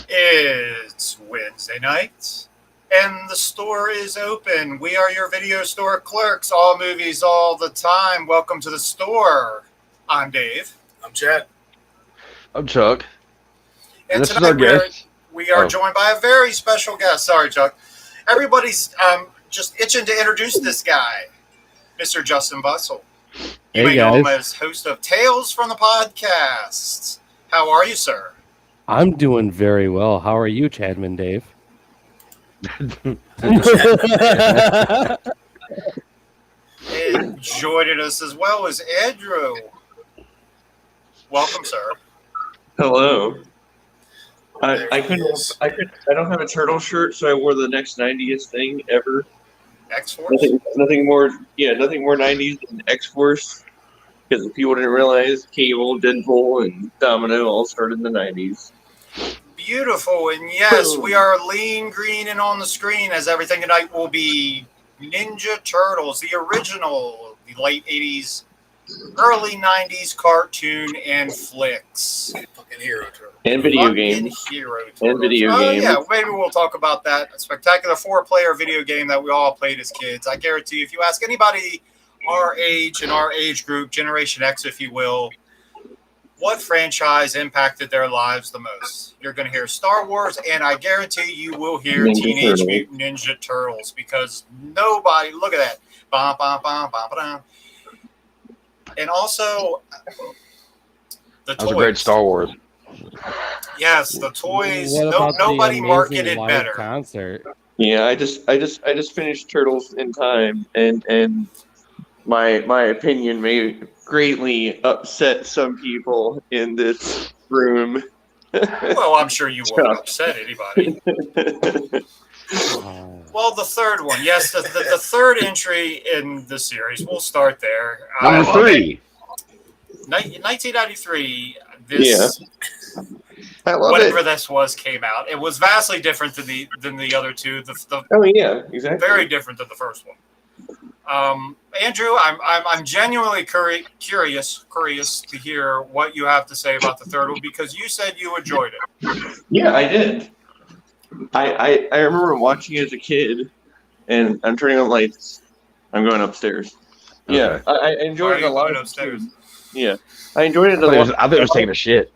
It's Wednesday night, and the store is open. We are your video store clerks, all movies, all the time. Welcome to the store. I'm Dave. I'm Chad. I'm Chuck. And this is tonight our guest. we are joined by a very special guest. Sorry, Chuck. Everybody's just itching to introduce this guy, Mr. Justin Bussell. You may know him as host of Tales from the Podcast. How are you, sir? I'm doing very well. How are you, Chadman Dave? And joining us as well as Andrew. Welcome, sir. Hello. I don't have a turtle shirt, so I wore the next 90th thing ever. X-Force? Nothing more 90s than X-Force. Because people didn't realize Cable, Deadpool, and Domino all started in the 90s. Beautiful, and yes, we are lean, green, and on the screen, as everything tonight will be Ninja Turtles, the original, the late 80s, early 90s cartoon and flicks. Fucking hero turtle. And video games. Yeah, maybe we'll talk about that. A spectacular 4-player video game that we all played as kids. I guarantee you, if you ask anybody our age and our age group, Generation X, if you will, what franchise impacted their lives the most? You're going to hear Star Wars, and I guarantee you will hear Teenage Mutant Ninja Turtles, because nobody, look at that. Bah, bah, bah, bah, bah. And also, the toys. That was a great Star Wars. Yes, the toys. Nobody marketed better. Concert. Yeah, I just finished Turtles in time, and my opinion may greatly upset some people in this room. Well, I'm sure you won't upset anybody. Well, the third one. Yes, the third entry in the series. We'll start there. Number 3. 1993. This, I love whatever it. this was, came out. It was vastly different than the other two. Oh yeah, exactly. Very different than the first one. Andrew, I'm genuinely curious to hear what you have to say about the third one, because you said you enjoyed it. Yeah, I did. I remember watching it as a kid, and I'm turning on lights. I'm going upstairs. Okay. Yeah, I enjoyed it a lot. Upstairs. Yeah, I enjoyed it a lot. I thought it was taking a shit.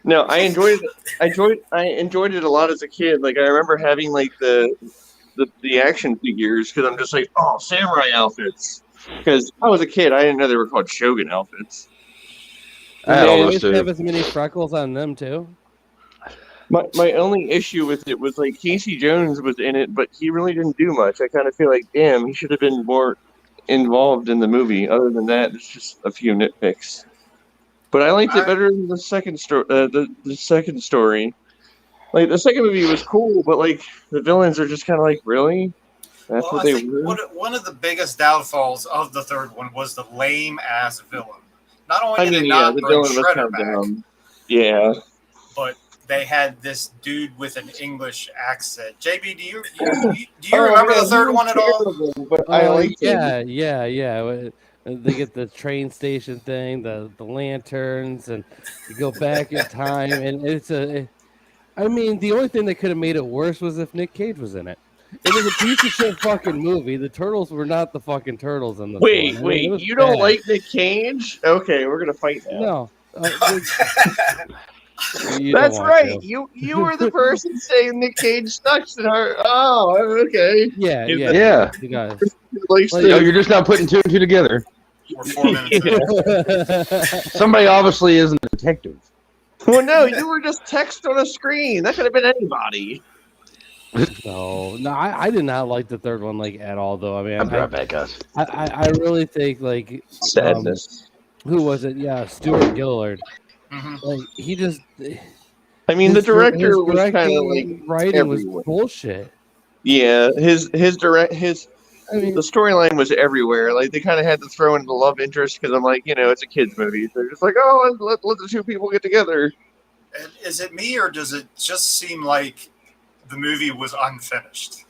No, I enjoyed it a lot as a kid. Like I remember having like the action figures, because I'm just like, oh, samurai outfits. Because I was a kid, I didn't know they were called Shogun outfits. I had all They those used to too. have as many freckles on them too. My only issue with it was like Casey Jones was in it, but he really didn't do much. I kind of feel like, damn, he should have been more involved in the movie. Other than that, it's just a few nitpicks. But I liked it better than the second story. The second story. Like, the second movie was cool, but, like, the villains are just kind of like, really? That's what they were? One of the biggest downfalls of the third one was the lame-ass villain. Not only did it not bring Shredder back, yeah, but they had this dude with an English accent. JB, do you remember the third one at all? But I liked it. Yeah. They get the train station thing, the lanterns, and you go back in time, and I mean, the only thing that could have made it worse was if Nick Cage was in it. It was a piece of shit fucking movie. The Turtles were not the fucking Turtles in the Wait, you don't like Nick Cage? Okay, we're gonna fight now. No. That's right. You were the person saying Nick Cage sucks in our. Oh, okay. Yeah. You guys. You're just not putting 2 and 2 together. We're 4 minutes in. Somebody obviously isn't a detective. Well, no, you were just text on a screen. That could have been anybody. No, I did not like the third one like at all. Though I mean, I'm right back, guys. I really think like Sadness. Who was it? Yeah, Stuart Gillard. Mm-hmm. Like he just. I mean, the director was kind of like writing everywhere. was bullshit. Yeah, the storyline was everywhere. Like they kind of had to throw in the love interest because I'm like, it's a kids movie. They're just like, oh, let the two people get together. And is it me, or does it just seem like the movie was unfinished?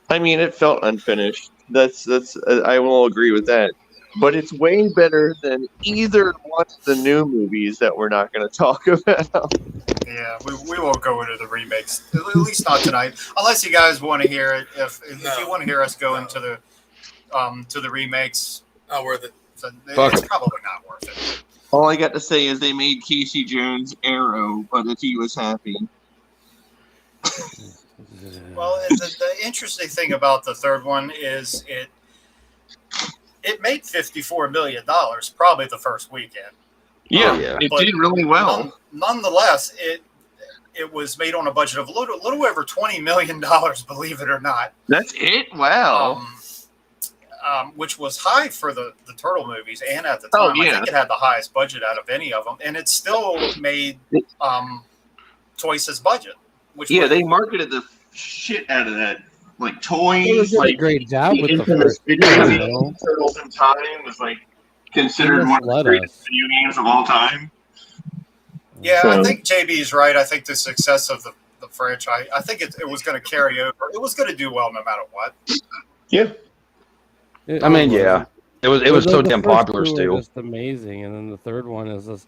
I mean, it felt unfinished. That's I will agree with that. But it's way better than either one of the new movies that we're not going to talk about. Yeah, we won't go into the remakes, at least not tonight, unless you guys want to hear it. If you want to hear us go into the to the remakes, not worth it. So it's probably not worth it. All I got to say is they made Casey Jones Arrow, but if he was happy. Well, the interesting thing about the third one is it made $54 million, probably the first weekend. Yeah, it did really well. Nonetheless, it was made on a budget of a little over $20 million, believe it or not. That's it? Wow. Which was high for the Turtle movies, and at the time, I think it had the highest budget out of any of them, and it still made twice as budget. They marketed the shit out of that. Like toys, it was like a great job with the first video. Turtles in Time was like considered one of the greatest video games of all time. Yeah, so. I think JB is right. I think the success of the franchise, I think it was going to carry over. It was going to do well no matter what. Yeah. I mean, yeah. It was so damn popular still. Just amazing. And then the third one is this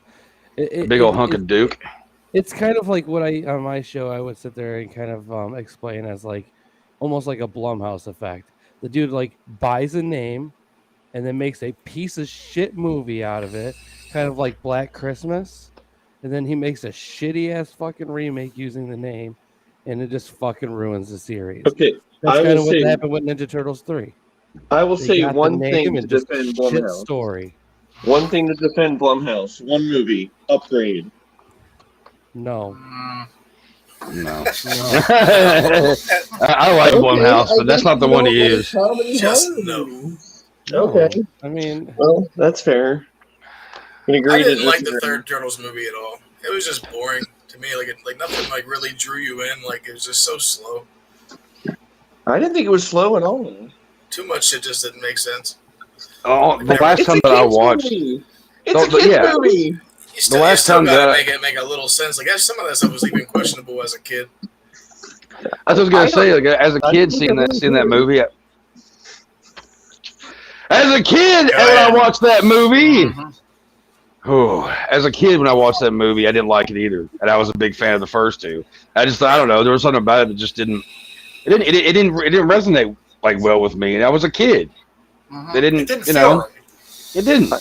big old hunk of Duke. It's kind of like what on my show I would sit there and kind of explain as like almost like a Blumhouse effect. The dude like buys a name and then makes a piece of shit movie out of it, kind of like Black Christmas, and then he makes a shitty ass fucking remake using the name, and it just fucking ruins the series. Okay, that's kind of what happened with Ninja Turtles 3. I will say one thing to defend Blumhouse. Story. One thing to defend Blumhouse. One movie, Upgrade. No. No. I like Blumhouse, but that's not the one to use. Just no. Okay. I mean, well, that's fair. I didn't like the third Turtles movie at all. It was just boring to me. Like nothing like really drew you in. Like it was just so slow. I didn't think it was slow at all. Too much shit just didn't make sense. Oh, the last time that I watched, it's a kid's movie. The last time that make a little sense. Like some of that stuff was even questionable as a kid. I was gonna say, like, as a kid seeing that movie. As a kid, when I watched that movie, as a kid when I watched that movie, I didn't like it either, and I was a big fan of the first two. I don't know, there was something about it that just didn't resonate like well with me, and I was a kid. They didn't, you know, right. It didn't.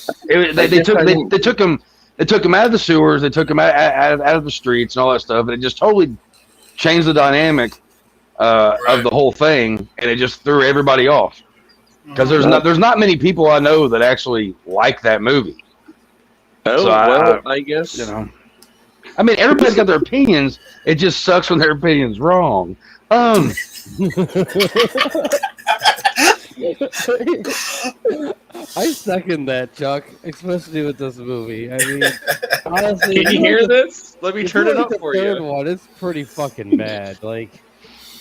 They took him out of the sewers, they took him out of the streets and all that stuff, and it just totally changed the dynamic of the whole thing, and it just threw everybody off. Because there's not many people I know that actually like that movie. Oh, so I guess. You know, I mean, everybody's got their opinions. It just sucks when their opinion's wrong. I second that, Chuck, especially with this movie. I mean, honestly, can you hear this? Let me turn it up for you. The third one, it's pretty fucking bad. Like,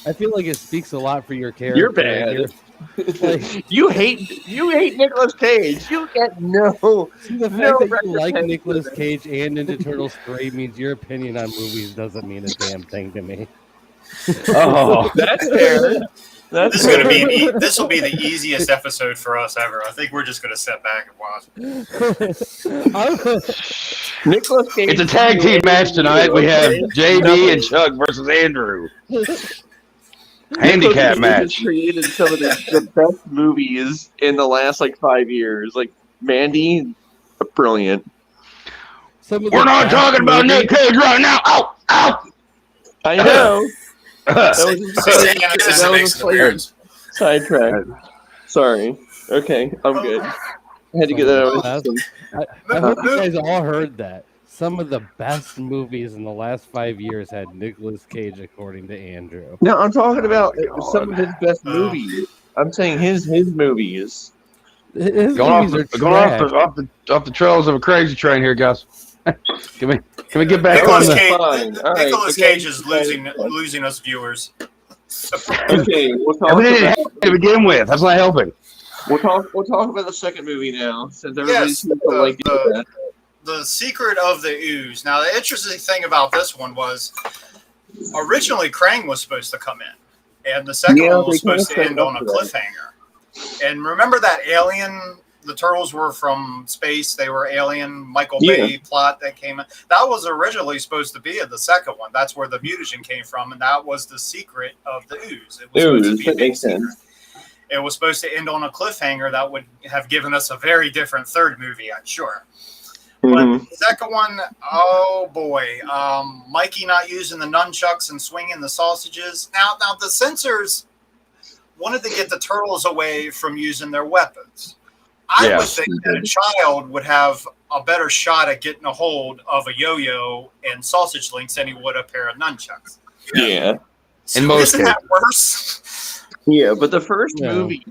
I feel like it speaks a lot for your character. You're bad. Like, you hate Nicolas Cage. You get no. The fact that you like Nicolas Cage and Ninja Turtles 3 means your opinion on movies doesn't mean a damn thing to me. Oh, that's fair. This will be the easiest episode for us ever. I think we're just gonna sit back and watch. Nicolas Cage. It's a tag team match tonight. We have JB and Chuck versus Andrew. Handicap match. Created some of the best movies in the last 5 years. Like Mandy, brilliant. We're not talking about Nick Cage right now. Ow, ow. I know. That was a sidetrack. Sorry. Okay, I'm good. I had to get that out. I hope you guys all heard that. Some of the best movies in the last 5 years had Nicolas Cage, according to Andrew. No, I'm talking about some of his best movies. I'm saying his movies. His going movies off the trails of a crazy train here, guys. Can we get back on the... Nicolas Cage is losing us viewers. Okay, we'll talk to begin with. That's not helping. We'll talk about the second movie now, since everybody's that. The Secret of the Ooze. Now, the interesting thing about this one was originally Krang was supposed to come in, and the second one was supposed to end on a cliffhanger. And remember that alien the turtles were from space. They were alien. Michael Bay plot that came in. That was originally supposed to be in the second one. That's where the mutagen came from, and that was the secret of the ooze. It was supposed to be a big secret. It was supposed to end on a cliffhanger that would have given us a very different third movie, I'm sure. But the second one, oh boy, Mikey not using the nunchucks and swinging the sausages. Now the censors wanted to get the turtles away from using their weapons. I would think that a child would have a better shot at getting a hold of a yo-yo and sausage links than he would a pair of nunchucks. Yeah. So isn't that worse? Yeah, but the first movie,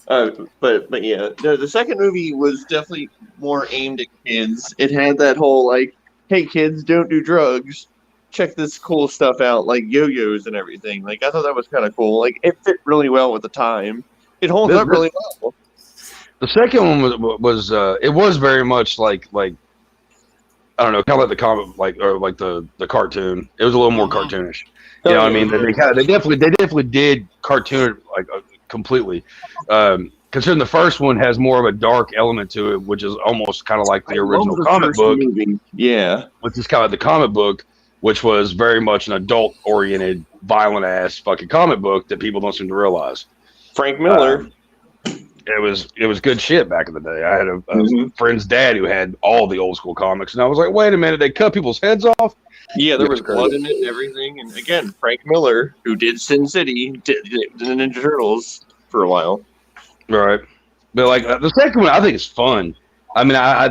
but yeah, the second movie was definitely more aimed at kids. It had that whole like, hey kids, don't do drugs. Check this cool stuff out, like yo-yos and everything. Like I thought that was kind of cool. Like it fit really well with the time. It holds up really well. The second one was it was very much like I don't know, kind of like the comic, like the cartoon. It was a little more cartoonish. You know what I mean? They definitely did cartoon it completely. Considering the first one has more of a dark element to it, which is almost kind of like the original comic book. Movie. Yeah, which is kind of the comic book, which was very much an adult-oriented, violent-ass fucking comic book that people don't seem to realize. Frank Miller. It was good shit back in the day. I had a friend's dad who had all the old school comics, and I was like, wait a minute, they cut people's heads off? Yeah, there was blood in it and everything. And again, Frank Miller, who did Sin City, did the Ninja Turtles for a while. Right. But like the second one, I think it's fun. I mean, I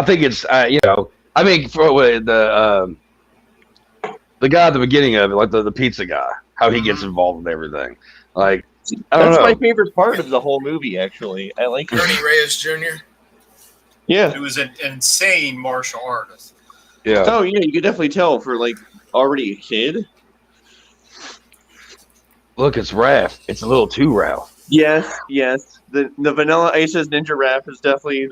think it's you know, I mean, for the guy at the beginning of it, like the pizza guy, how he gets involved with everything, like. That's my favorite part of the whole movie, actually. I like Ernie Reyes Jr. Yeah. Who was an insane martial artist. Yeah. Oh, yeah, you could definitely tell for, like, already a kid. Look, it's Raph. It's a little too Ralph. Yes. The Vanilla Ice's Ninja Rap is definitely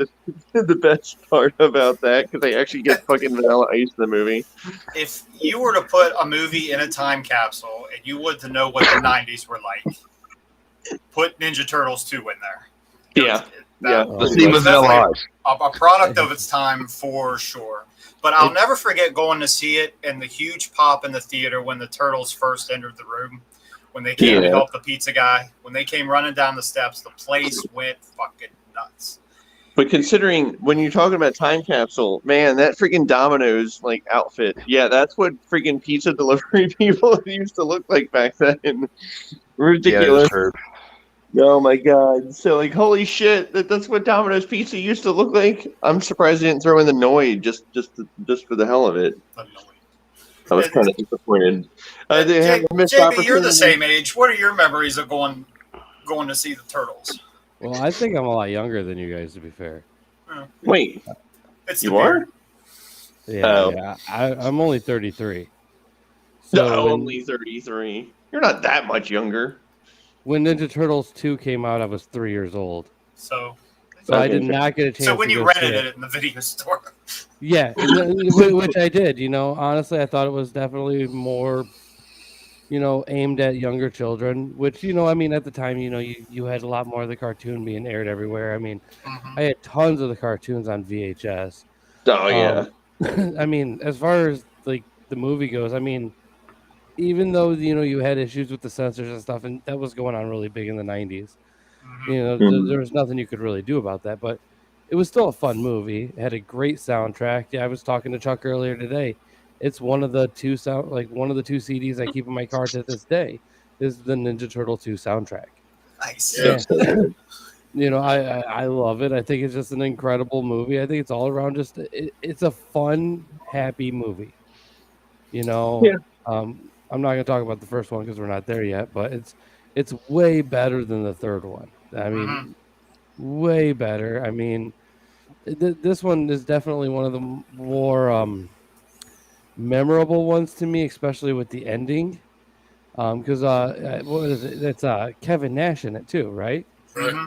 the best part about that, because they actually get fucking Vanilla Ice in the movie. If you were to put a movie in a time capsule and you wanted to know what the 90s were like, put Ninja Turtles 2 in there. The Steam of Vanilla Ice. A product of its time for sure. But I'll never forget going to see it and the huge pop in the theater when the Turtles first entered the room. When they came to help the pizza guy. When they came running down the steps, the place went fucking nuts. But considering when you're talking about time capsule, man, that freaking Domino's like outfit, that's what freaking pizza delivery people used to look like back then. Ridiculous. Oh my god. So like holy shit, that's what Domino's pizza used to look like. I'm surprised they didn't throw in the Noid just for the hell of it. I was kind of disappointed. JB, you're the same age. What are your memories of going to see the Turtles? Well, I think I'm a lot younger than you guys, to be fair. Wait, you are? Yeah, I'm only 33. So only 33. You're not that much younger. When Ninja Turtles 2 came out, I was 3 years old. So I did not get a chance. So when you rented it in the video store, yeah, which I did. You know, honestly, I thought it was definitely more, aimed at younger children. Which I mean, at the time, you had a lot more of the cartoon being aired everywhere. I mean, I had tons of the cartoons on VHS. Oh yeah. I mean, as far as like the movie goes, I mean, even though you had issues with the censors and stuff, and that was going on really big in the 90s. There was nothing you could really do about that, but it was still a fun movie. It had a great soundtrack. Yeah, I was talking to Chuck earlier today. It's one of the two CDs I keep in my car to this day is the Ninja Turtle 2 soundtrack. Nice. Yeah. I love it. I think it's just an incredible movie. I think it's all around it's a fun, happy movie. I'm not going to talk about the first one because we're not there yet, but it's way better than the third one. I mean, way better. I mean, this one is definitely one of the more memorable ones to me, especially with the ending. Because what is it? It's Kevin Nash in it too, right?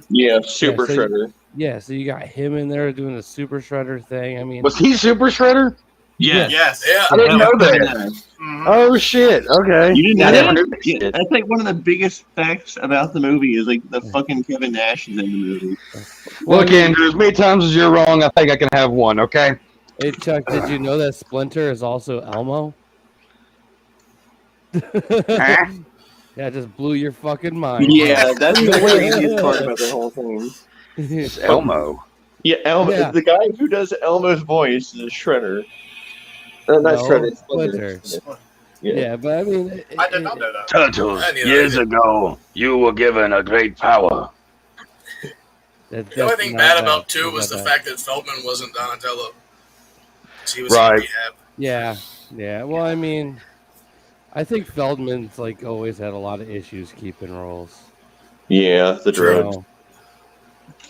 Yeah, Super Shredder. So you got him in there doing the Super Shredder thing. I mean, was he Super Shredder? Yes. Yeah. I didn't know that. Mm-hmm. Oh shit! Okay, You didn't I know never that? knew that Yeah, shit. that's like one of the biggest facts about the movie is like the fucking Kevin Nash is in the movie. Well, Look, Andrew, as many times as you're wrong, I think I can have one. Okay. Hey Chuck, did you know that Splinter is also Elmo? Huh? Yeah, it just blew your fucking mind. Yeah, that's the craziest part about the whole thing. It's Elmo. Yeah, Elmo, Yeah. the guy who does Elmo's voice is Shredder. Not No, Shredder, Splinter. Yeah. Yeah, but I mean, I did not know that. Turtles, I knew years that. ago, you were given a great power. The only thing bad about 2 was the fact that Feldman wasn't Donatello. He was in Right. rehab. Yeah. Well, I mean, I think Feldman's like always had a lot of issues keeping roles. Yeah, the drugs. So,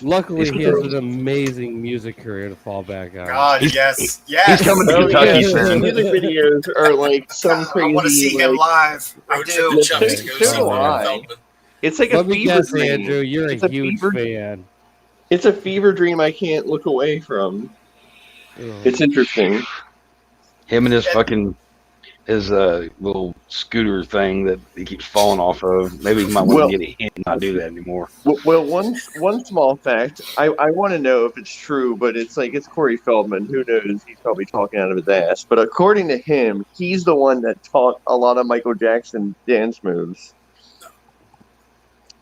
luckily, he has an amazing music career to fall back on. God, yes. He's coming to Kentucky His soon. music videos are like some crazy. I want to see him live. I do. The Chucks to go see So do I. Feldman. It's like Let a me fever guess, dream. Andrew, you're It's a a huge fever- fan. It's a fever dream I can't look away from. It's interesting. Him and his little scooter thing that he keeps falling off of. Maybe he might want to get a hint and not do that anymore. Well, one small fact I want to know if it's true, but it's Corey Feldman. Who knows? He's probably talking out of his ass. But according to him, he's the one that taught a lot of Michael Jackson dance moves.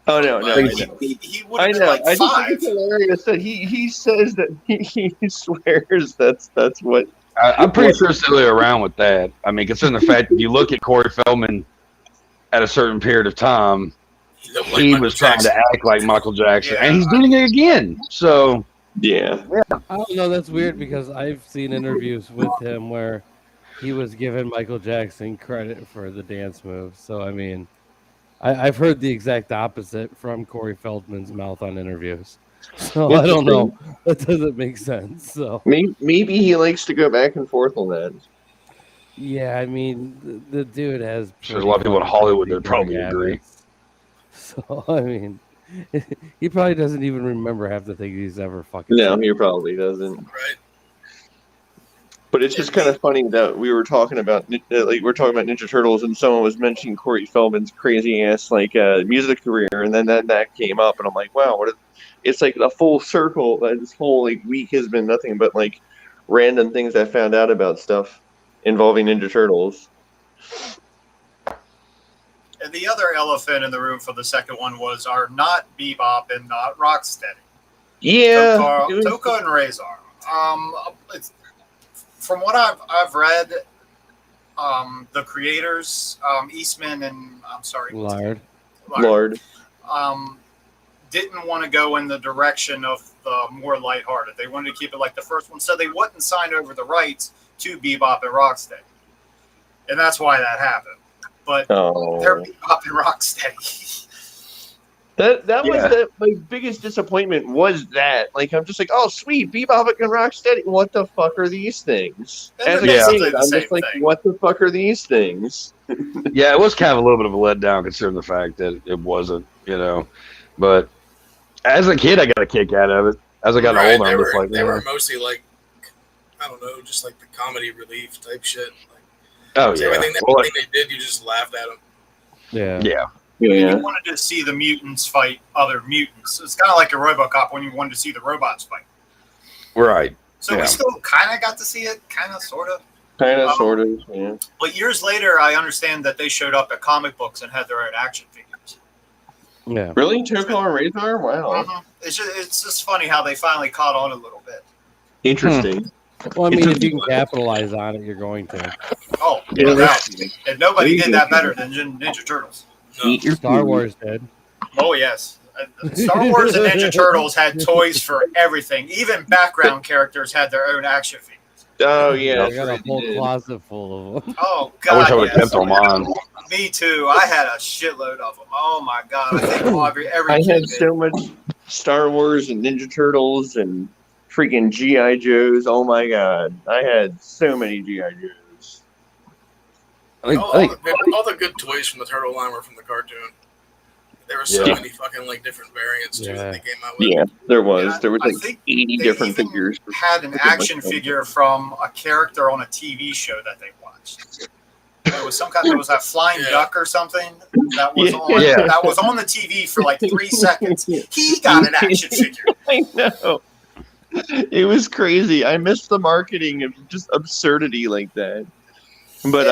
Oh no! He would have been like I just 5. think it's hilarious that he says that he swears that's what. I'm pretty sure it's still around with that. I mean, considering the fact that you look at Corey Feldman at a certain period of time, he was trying to act like Michael Jackson, and he's doing it again. So yeah. I don't know. That's weird because I've seen interviews with him where he was giving Michael Jackson credit for the dance moves. So I mean, I've heard the exact opposite from Corey Feldman's mouth on interviews. So I don't know. That doesn't make sense. So maybe he likes to go back and forth on that. yeah, I mean, the dude has. There's a lot of people in Hollywood that probably agree. So I mean, he probably doesn't even remember half the things he's ever fucking. No, he probably doesn't. Right. But it's just kind of funny that we were talking about Ninja Turtles, and someone was mentioning Corey Feldman's crazy ass music career, and then that came up, and I'm like, wow, it's like a full circle. This whole week has been nothing but random things I found out about stuff involving Ninja Turtles. And the other elephant in the room for the second one was our not Bebop and not Rocksteady. Yeah, Toka and Razor. From what I've read, the creators, Eastman and Lard, didn't want to go in the direction of the more lighthearted. They wanted to keep it like the first one, so they wouldn't sign over the rights to Bebop and Rocksteady, and that's why that happened. But they're Bebop and Rocksteady. That was my biggest disappointment was that. I'm just like, oh, sweet, Bebop and Rocksteady. What the fuck are these things? As a kid, I'm just like, what the fuck are these things? Yeah, it was kind of a little bit of a letdown considering the fact that it wasn't, But as a kid, I got a kick out of it. As I got older, I'm just like, they were mostly I don't know, just the comedy relief type shit. Everything they did, you just laughed at them. Yeah. You wanted to see the mutants fight other mutants. It's kind of like a RoboCop when you wanted to see the robots fight. Right. So we still kind of got to see it, kind of, sort of. Kind of, sort of, yeah. But years later, I understand that they showed up at comic books and had their own action figures. Yeah. Really? Toka and Razor? Wow. Mm-hmm. It's just funny how they finally caught on a little bit. Interesting. Well, I mean, if you can capitalize on it, you're going to. Oh, no doubt. And nobody did that better than Ninja Turtles. No. Star Wars did. Oh, yes. Star Wars and Ninja Turtles had toys for everything. Even background characters had their own action figures. Oh, yeah. I got a whole closet full of them. Oh, God. I wish I would have kept on mine. Me too. I had a shitload of them. Oh, my God. I think every I kid had did. so much Star Wars and Ninja Turtles and freaking G.I. Joes. Oh, my God. I had so many G.I. Joes. All the good toys from the Turtle line were from the cartoon. There were so many fucking like different variants too that they came out with. Yeah, there was. Yeah, there was like 80 different figures. Had an action figure from a character on a TV show that they watched. There was some kind. There was that flying duck or something that was on. That was on the TV for like 3 seconds. He got an action figure. I know. It was crazy. I missed the marketing of just absurdity like that. But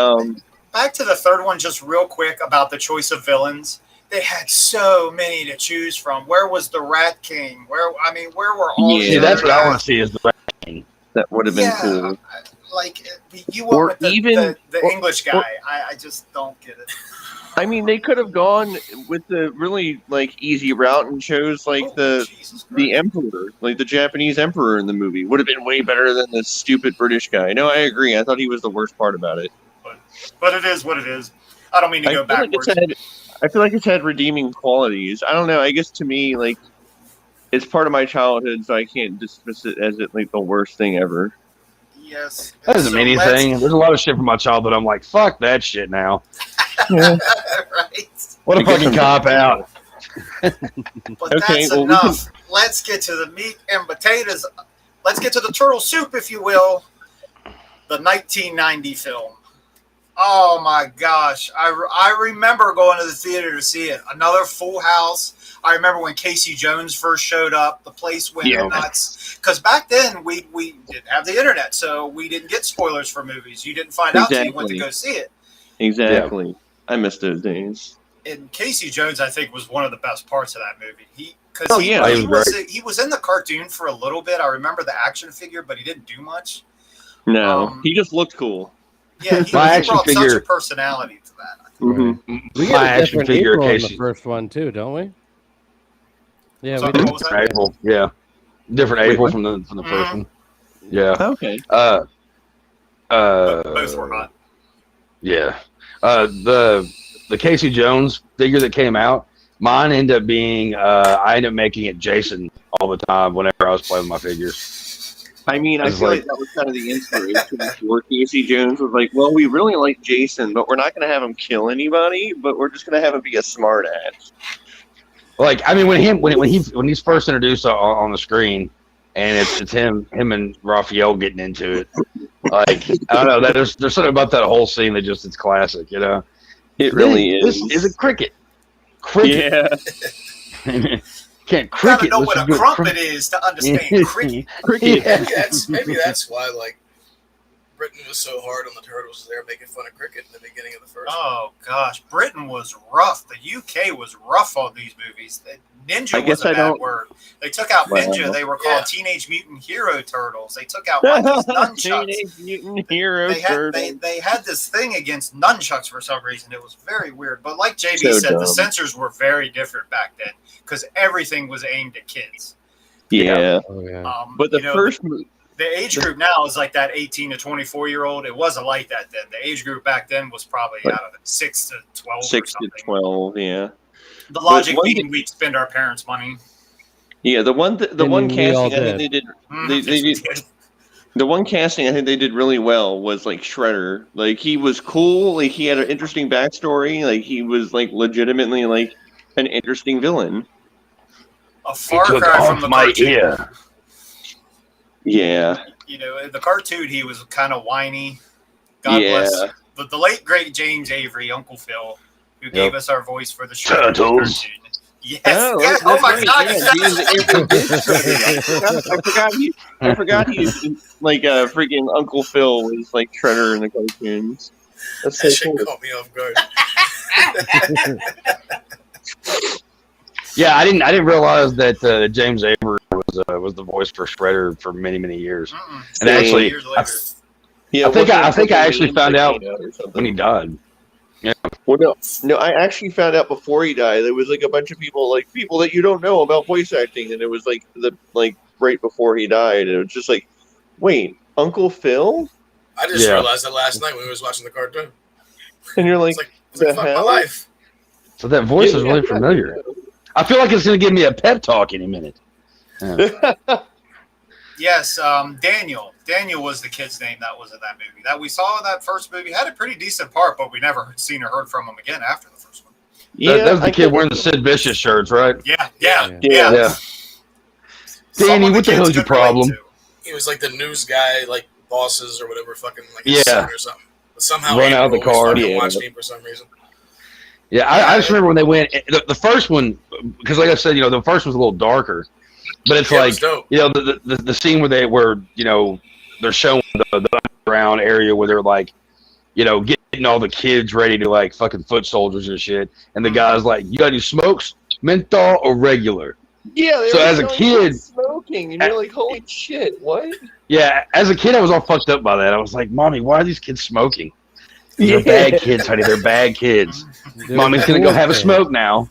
back to the third one, just real quick about the choice of villains. They had so many to choose from. Where was the Rat King? Where were all? Yeah, that's what I want to see is the Rat King. That would have been cool. Like you went with the English guy. I just don't get it. I mean, they could have gone with the really like easy route and chose like the emperor, like the Japanese emperor in the movie. Would have been way better than the stupid British guy. No, I agree. I thought he was the worst part about it. But it is what it is. I don't mean to go backwards. I feel like it's had redeeming qualities. I don't know. I guess to me, like, it's part of my childhood, so I can't dismiss it as like the worst thing ever. Yes. That doesn't mean anything. There's a lot of shit from my childhood. I'm like, fuck that shit now. Right. What a fucking cop out. But that's enough. Let's get to the meat and potatoes. Let's get to the turtle soup, if you will. The 1990 film. Oh my gosh. I remember going to the theater to see it. Another full house. I remember when Casey Jones first showed up, the place went nuts. Because back then we didn't have the internet, so we didn't get spoilers for movies. You didn't find out until you went to go see it. Exactly. Yeah. I miss those days. And Casey Jones, I think, was one of the best parts of that movie. He was in the cartoon for a little bit. I remember the action figure, but he didn't do much. No, he just looked cool. Yeah, he brought such a personality to that. Mm-hmm. We got a different April in the first one too, don't we? Yeah, we did. Different April. Yeah, different April from the first one. Yeah. Okay. Both were hot. Yeah. The Casey Jones figure that came out, mine ended up being I ended up making it Jason all the time whenever I was playing with my figures. I mean, I feel like that was kind of the inspiration for Casey Jones. Was like, well, we really like Jason, but we're not going to have him kill anybody, but we're just going to have him be a smart ass. Like, I mean, when he's first introduced on the screen, and it's him and Raphael getting into it. Like, I don't know, there's something about that whole scene that it's classic, you know. It really is. This is a cricket. Cricket. Yeah. Can't cricket. You gotta know what a crumpet is to understand cricket. Cricket. Yeah. Maybe that's why, like, Britain was so hard on the Turtles. They were making fun of cricket in the beginning of the first one. Oh, gosh. Britain was rough. The UK was rough on these movies. Ninja was a bad word. They took out Ninja. They were called Teenage Mutant Hero Turtles. They took out Mikey's nunchucks. Teenage Mutant Hero Turtles. They had this thing against nunchucks for some reason. It was very weird. But like JB said, the censors were very different back then because everything was aimed at kids. Yeah. Oh, yeah. But the first movie. The age group now is like that 18 to 24-year-old. It wasn't like that then. The age group back then was probably, I don't know, 6 to 12 6 to 12, yeah. The logic being we'd spend our parents' money. Yeah, the one casting I think they did, the one casting I think they did really well was like Shredder. Like he was cool. Like he had an interesting backstory. Like he was like legitimately like an interesting villain. A far cry from the cartoon. Ear. Yeah. You know, in the cartoon he was kind of whiny. God bless. But the late great James Avery, Uncle Phil, who gave us our voice for the Turtles. Yes. Oh my God! I forgot he like freaking Uncle Phil was like Shredder in the cartoons. That's so cool. Caught me off guard. Yeah, I didn't realize that James Avery was the voice for Shredder for many years. And actually, I think I actually found out when he died. Yeah. Well, no, I actually found out before he died. There was like a bunch of people that you don't know about voice acting, and it was like right before he died. And it was just like, wait, Uncle Phil? I just realized that last night when we was watching the cartoon. And you're like, fuck my life. So that voice is really familiar. I feel like it's going to give me a pep talk any minute. Yeah. Yes, Daniel. Daniel was the kid's name that was in that movie. That we saw in that first movie. Had a pretty decent part, but we never seen or heard from him again after the first one. That was the kid wearing the Sid Vicious shirts, right? Yeah. Danny, what the hell's your problem? He was like the news guy, like bosses or whatever, fucking like his son or something. But somehow run out of the car. Watched me for some reason. Yeah, I just remember when they went the first one, because like I said, the first one's a little darker, but it's like the scene where they're showing the underground area where they're like, getting all the kids ready to like fucking foot soldiers and shit, and the guy's like, "You got any smokes, menthol or regular?" Yeah. So as a kid, smoking, and you're like, "Holy shit, what?" Yeah, as a kid, I was all fucked up by that. I was like, "Mommy, why are these kids smoking?" They're bad kids, honey. They're bad kids. Mommy's gonna go have a smoke now.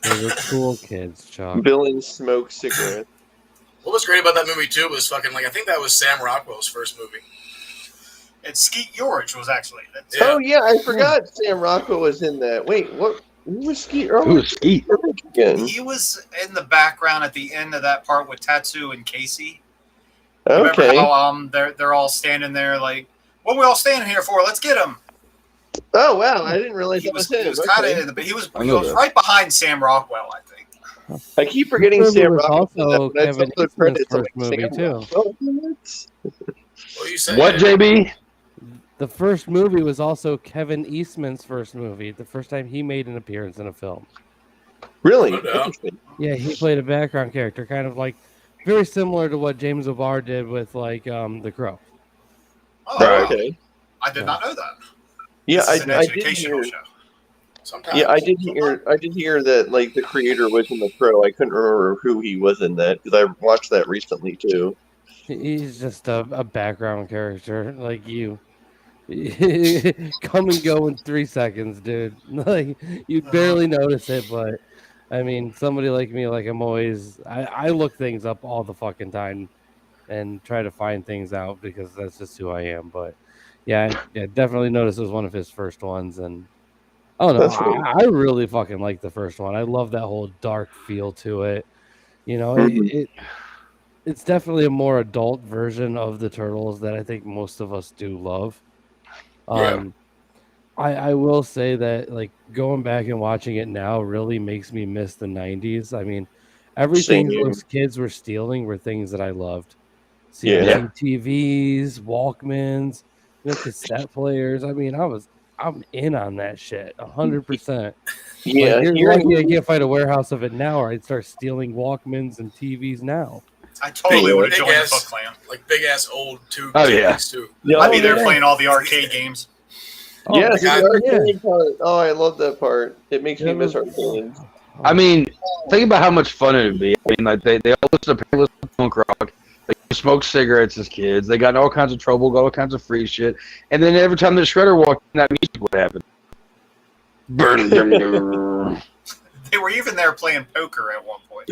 They're the cool kids, Chuck. Bill and smoke cigarettes. What was great about that movie too was fucking like I think that was Sam Rockwell's first movie. And Skeet Ulrich was actually. Oh yeah, I forgot Sam Rockwell was in that. Wait, what? Who was Skeet Ulrich? Who was Skeet? He was in the background at the end of that part with Tatsu and Casey. Okay. Remember how they're all standing there like, what are we all standing here for? Let's get him. Oh wow, I didn't realize he was him. He was kind of he was right behind Sam Rockwell, I think. I keep forgetting Sam Rockwell. Also, Kevin Eastman's first movie too. What you say? What, JB? The first movie was also Kevin Eastman's first movie. The first time he made an appearance in a film. Really? Yeah, he played a background character, kind of like very similar to what James O'Barr did with like The Crow. Oh, okay. I did not know that. Yeah, I did hear. Sometimes. Yeah, I did hear that like the creator was in The Crow. I couldn't remember who he was in that because I watched that recently too. He's just a background character, like you. Come and go in 3 seconds, dude. Like you barely notice it, but I mean, somebody like me, like I'm always, I look things up all the fucking time and try to find things out because that's just who I am. But yeah, definitely noticed it was one of his first ones, and I really fucking like the first one. I love that whole dark feel to it. It's definitely a more adult version of the Turtles that I think most of us do love. I will say that like going back and watching it now really makes me miss the 90s. I mean, everything those kids were stealing were things that I loved. TVs, Walkmans, cassette players. I mean, I'm in on that shit 100%. Yeah, like, you're lucky I can't find a warehouse of it now, or I'd start stealing Walkmans and TVs now. I totally would have joined the Foot Clan. Like big ass old tube. Too. I'd be there playing all the arcade games. Yes, the arcade part. Oh, I love that part. It makes me miss arcades. I mean, think about how much fun it would be. I mean, like they all listen to punk rock. They smoke cigarettes as kids. They got in all kinds of trouble, got all kinds of free shit. And then every time the shredder walked in, that music would happen. They were even there playing poker at one point.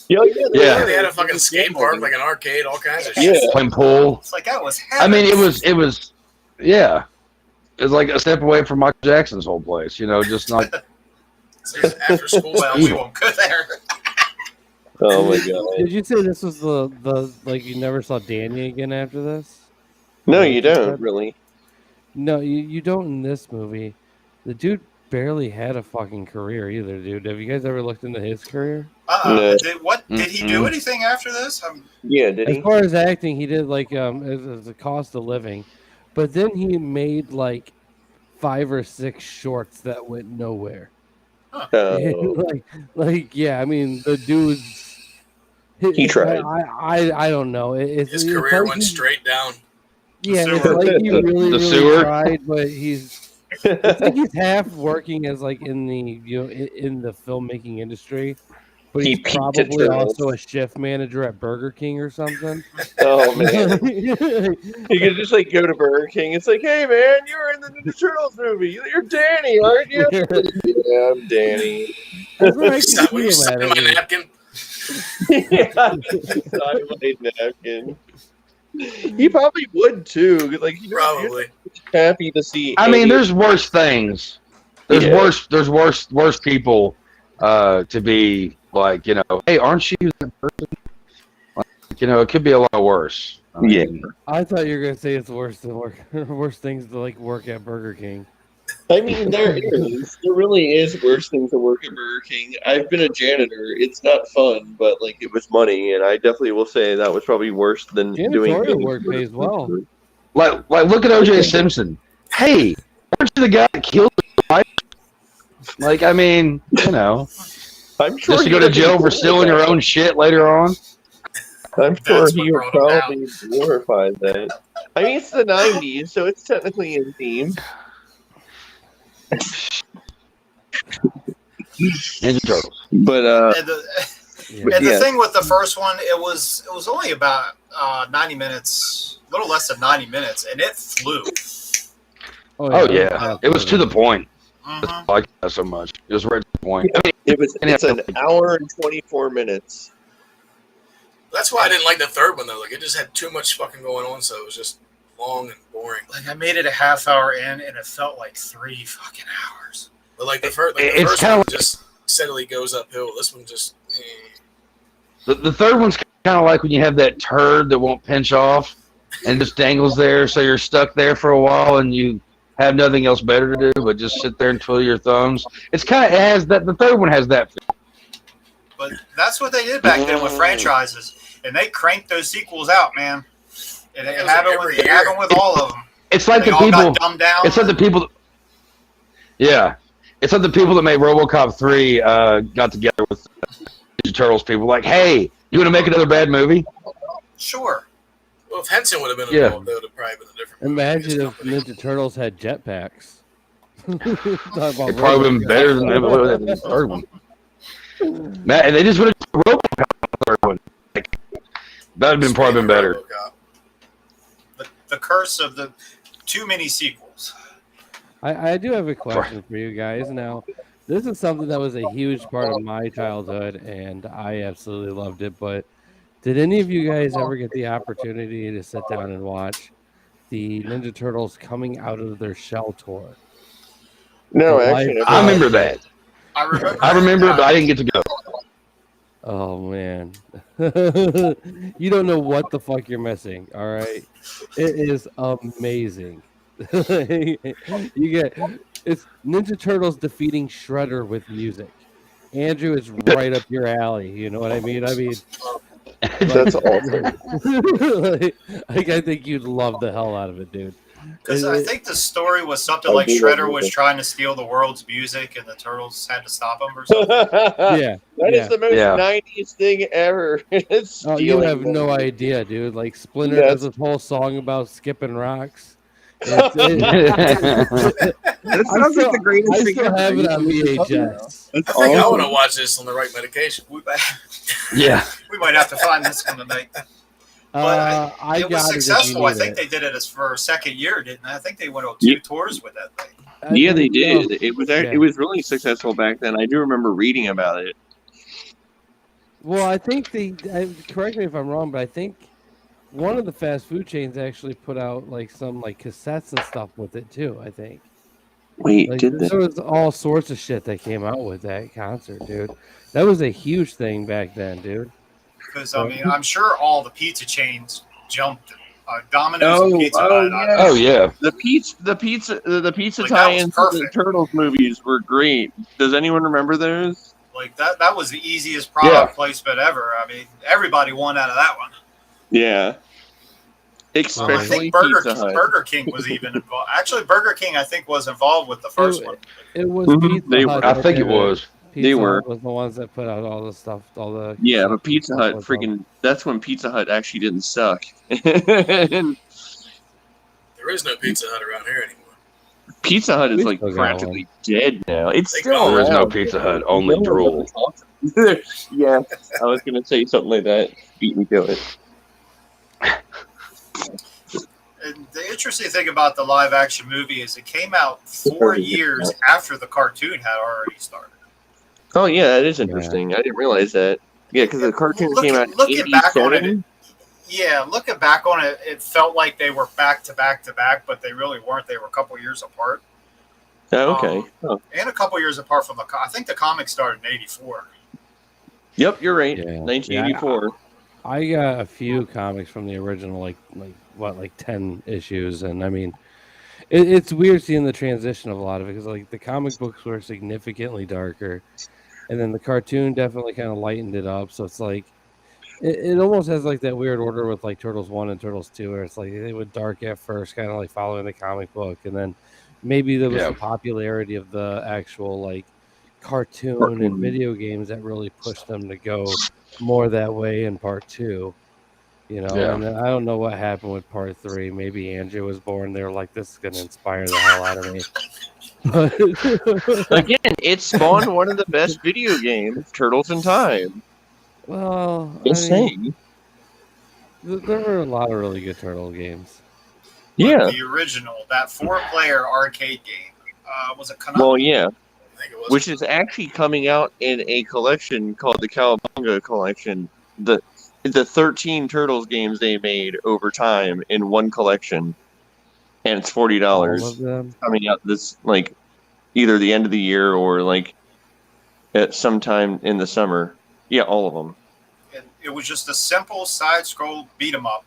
Yeah. They had a fucking skate park, like an arcade, all kinds of shit. Playing pool. It's like that was heaven. I mean, it was yeah. It was like a step away from Michael Jackson's whole place, just not. After school, well, we won't go there. Oh my god! Did you say this was the like you never saw Danny again after this? No, you don't really. No, you don't in this movie. The dude barely had a fucking career either, dude. Have you guys ever looked into his career? No. Did he do anything after this? Yeah, did he? As far as acting, he did like as a cost of living, but then he made like 5 or 6 shorts that went nowhere. Yeah, I mean the dude's. He tried. I don't know. His career went straight down. Yeah, it's like he really tried, but it's like he's half working as like in the in the filmmaking industry, but he's probably also a shift manager at Burger King or something. Oh man, you can just like go to Burger King. It's like, hey man, you were in the Ninja Turtles movie. You're Danny, aren't you? Yeah, I'm Danny. Will you sign my napkin? Sign my napkin. He probably would too. Like probably happy to see. I mean, there's worse things. There's worse people to be like, hey, aren't you that person? Like, it could be a lot worse. I mean, I thought you were gonna say it's worse than worse things to like work at Burger King. I mean, there is. There really is worse things to work at Burger King. I've been a janitor. It's not fun, but like it was money, and I definitely will say that was probably worse than doing Janitorial work pays well. Like look at O.J. Simpson. Hey, aren't you the guy that killed his wife? Like, I mean, you know, I'm sure just to go to jail for stealing your own shit later on. I'm sure he would probably glorify that. I mean, it's the '90s, so it's technically in theme. Ninja Turtles. But the thing with the first one, it was only about 90 minutes, a little less than 90 minutes, and it flew. Oh yeah, it was to the point. I like that so much. It was right to the point. It's an hour and 24 minutes. That's why I didn't like the third one though. Like it just had too much fucking going on, so it was just long and boring. Like I made it a half hour in, and it felt like 3 fucking hours. But like the first one just steadily goes uphill. This one just. The third one's kind of like when you have that turd that won't pinch off and just dangles there, so you're stuck there for a while, and you have nothing else better to do but just sit there and twiddle your thumbs. It has that. The third one has that feel. But that's what they did back then with franchises, and they cranked those sequels out, man. And it happened with all of them. It's like they the all people. Got dumbed down. It's like the people. Yeah, it's like the people that made RoboCop 3 got together with Ninja Turtles people. Like, hey, you want to make another bad movie? Sure. Well, if Henson would have been involved, that would have probably been a different movie. Imagine if Ninja Turtles had jetpacks. It'd probably been better than the third one. Man, and they just would have RoboCop the third one. Like, that would have probably been better. The curse of the too many sequels. I do have a question for you guys. Now, this is something that was a huge part of my childhood, and I absolutely loved it. But did any of you guys ever get the opportunity to sit down and watch the Ninja Turtles coming out of their shell tour? No, actually, I remember that. I remember it, but I didn't get to go. Oh man, you don't know what the fuck you're missing. All right, it is amazing. It's Ninja Turtles defeating Shredder with music. Andrew is right up your alley. You know what I mean? That's awesome. I think you'd love the hell out of it, dude. Because I think the story was something like Shredder was trying to steal the world's music, and the Turtles had to stop him or something. That is the most 90s thing ever. You have no idea, dude. Like Splinter does this whole song about skipping rocks. That sounds like the greatest thing ever. I still have it on VHS. I think I want to watch this on the right medication. We might have to find this one tonight. But it was successful. I think they did it for a second year, didn't they? I think they went on 2 tours with that thing. Yeah, they did. It was really successful back then. I do remember reading about it. Well, I think correct me if I'm wrong, but I think one of the fast food chains actually put out some cassettes and stuff with it too. I think. Wait, did they? There was all sorts of shit that came out with that concert, dude. That was a huge thing back then, dude. Because I mean, I'm sure all the pizza chains jumped. Domino's and Pizza Hut. Oh yeah. The pizza tie-ins to the Turtles movies were great. Does anyone remember those? Like that was the easiest product placement ever. I mean, everybody won out of that one. Yeah. Especially I think Burger King was even involved. Actually, Burger King I think was involved with the first one. It was Pizza Hut. I think it was. They were the ones that put out all the stuff, but Pizza Hut that's when Pizza Hut actually didn't suck. There is no Pizza Hut around here anymore. Pizza Hut is practically dead now. It's there is no Pizza Hut, only drool. Yeah, I was gonna say something like that. Beat me to it. And the interesting thing about the live action movie is it came out 4 years after the cartoon had already started. Oh yeah, that is interesting. I didn't realize that. Yeah, because the cartoon came out in looking back on it, it felt like they were back to back to back, but they really weren't. They were a couple years apart. Oh, okay. And a couple years apart from I think the comic started in '84. Yep, you're right. 1984. I got a few comics from the original, like 10 issues, and I mean, it's weird seeing the transition of a lot of it because like the comic books were significantly darker, and then the cartoon definitely kind of lightened it up. So it's like it almost has like that weird order with like Turtles 1 and Turtles 2, where it's like they went dark at first, kind of like following the comic book, and then maybe there was the popularity of the actual like cartoon and video games that really pushed them to go more that way in part 2. And then I don't know what happened with part 3. Maybe Andrew was born. They were like, this is going to inspire the hell out of me. But again, it spawned one of the best video games, Turtles in Time. Well, Just saying. There were a lot of really good Turtle games. Yeah. The original, that 4-player arcade game, was it Konami? Well, yeah. Which is actually coming out in a collection called the Cowabunga Collection. The 13 Turtles games they made over time in one collection, and it's $40. All of them? Coming out this like either the end of the year or like at some time in the summer. Yeah, all of them. And it was just a simple side-scroll beat 'em up.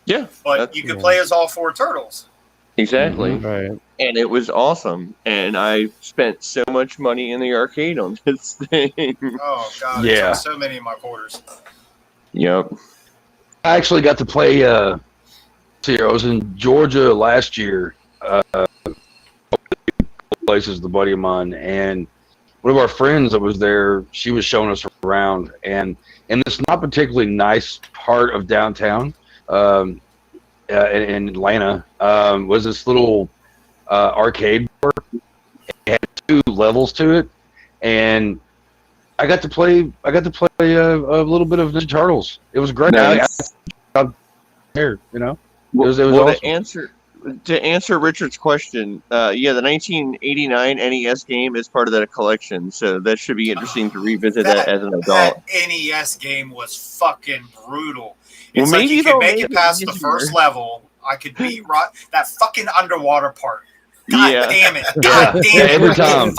Yeah, but you could play as all 4 turtles. Exactly. Mm-hmm. Right. And it was awesome. And I spent so much money in the arcade on this thing. Oh god, it took so many of my quarters. Yep. I actually got to play. I was in Georgia last year. Places with a buddy of mine, and one of our friends that was there, she was showing us around, and in this not particularly nice part of downtown, in Atlanta, was this little arcade bar. It had 2 levels to it, and I got to play a little bit of Ninja Turtles. It was great. Nice. I there, it was awesome. To answer Richard's question, the 1989 NES game is part of that collection, so that should be interesting to revisit that as an adult. That NES game was fucking brutal. It's well, like you could make it past the first level. I could beat that fucking underwater part. God damn it! God damn it! Every time.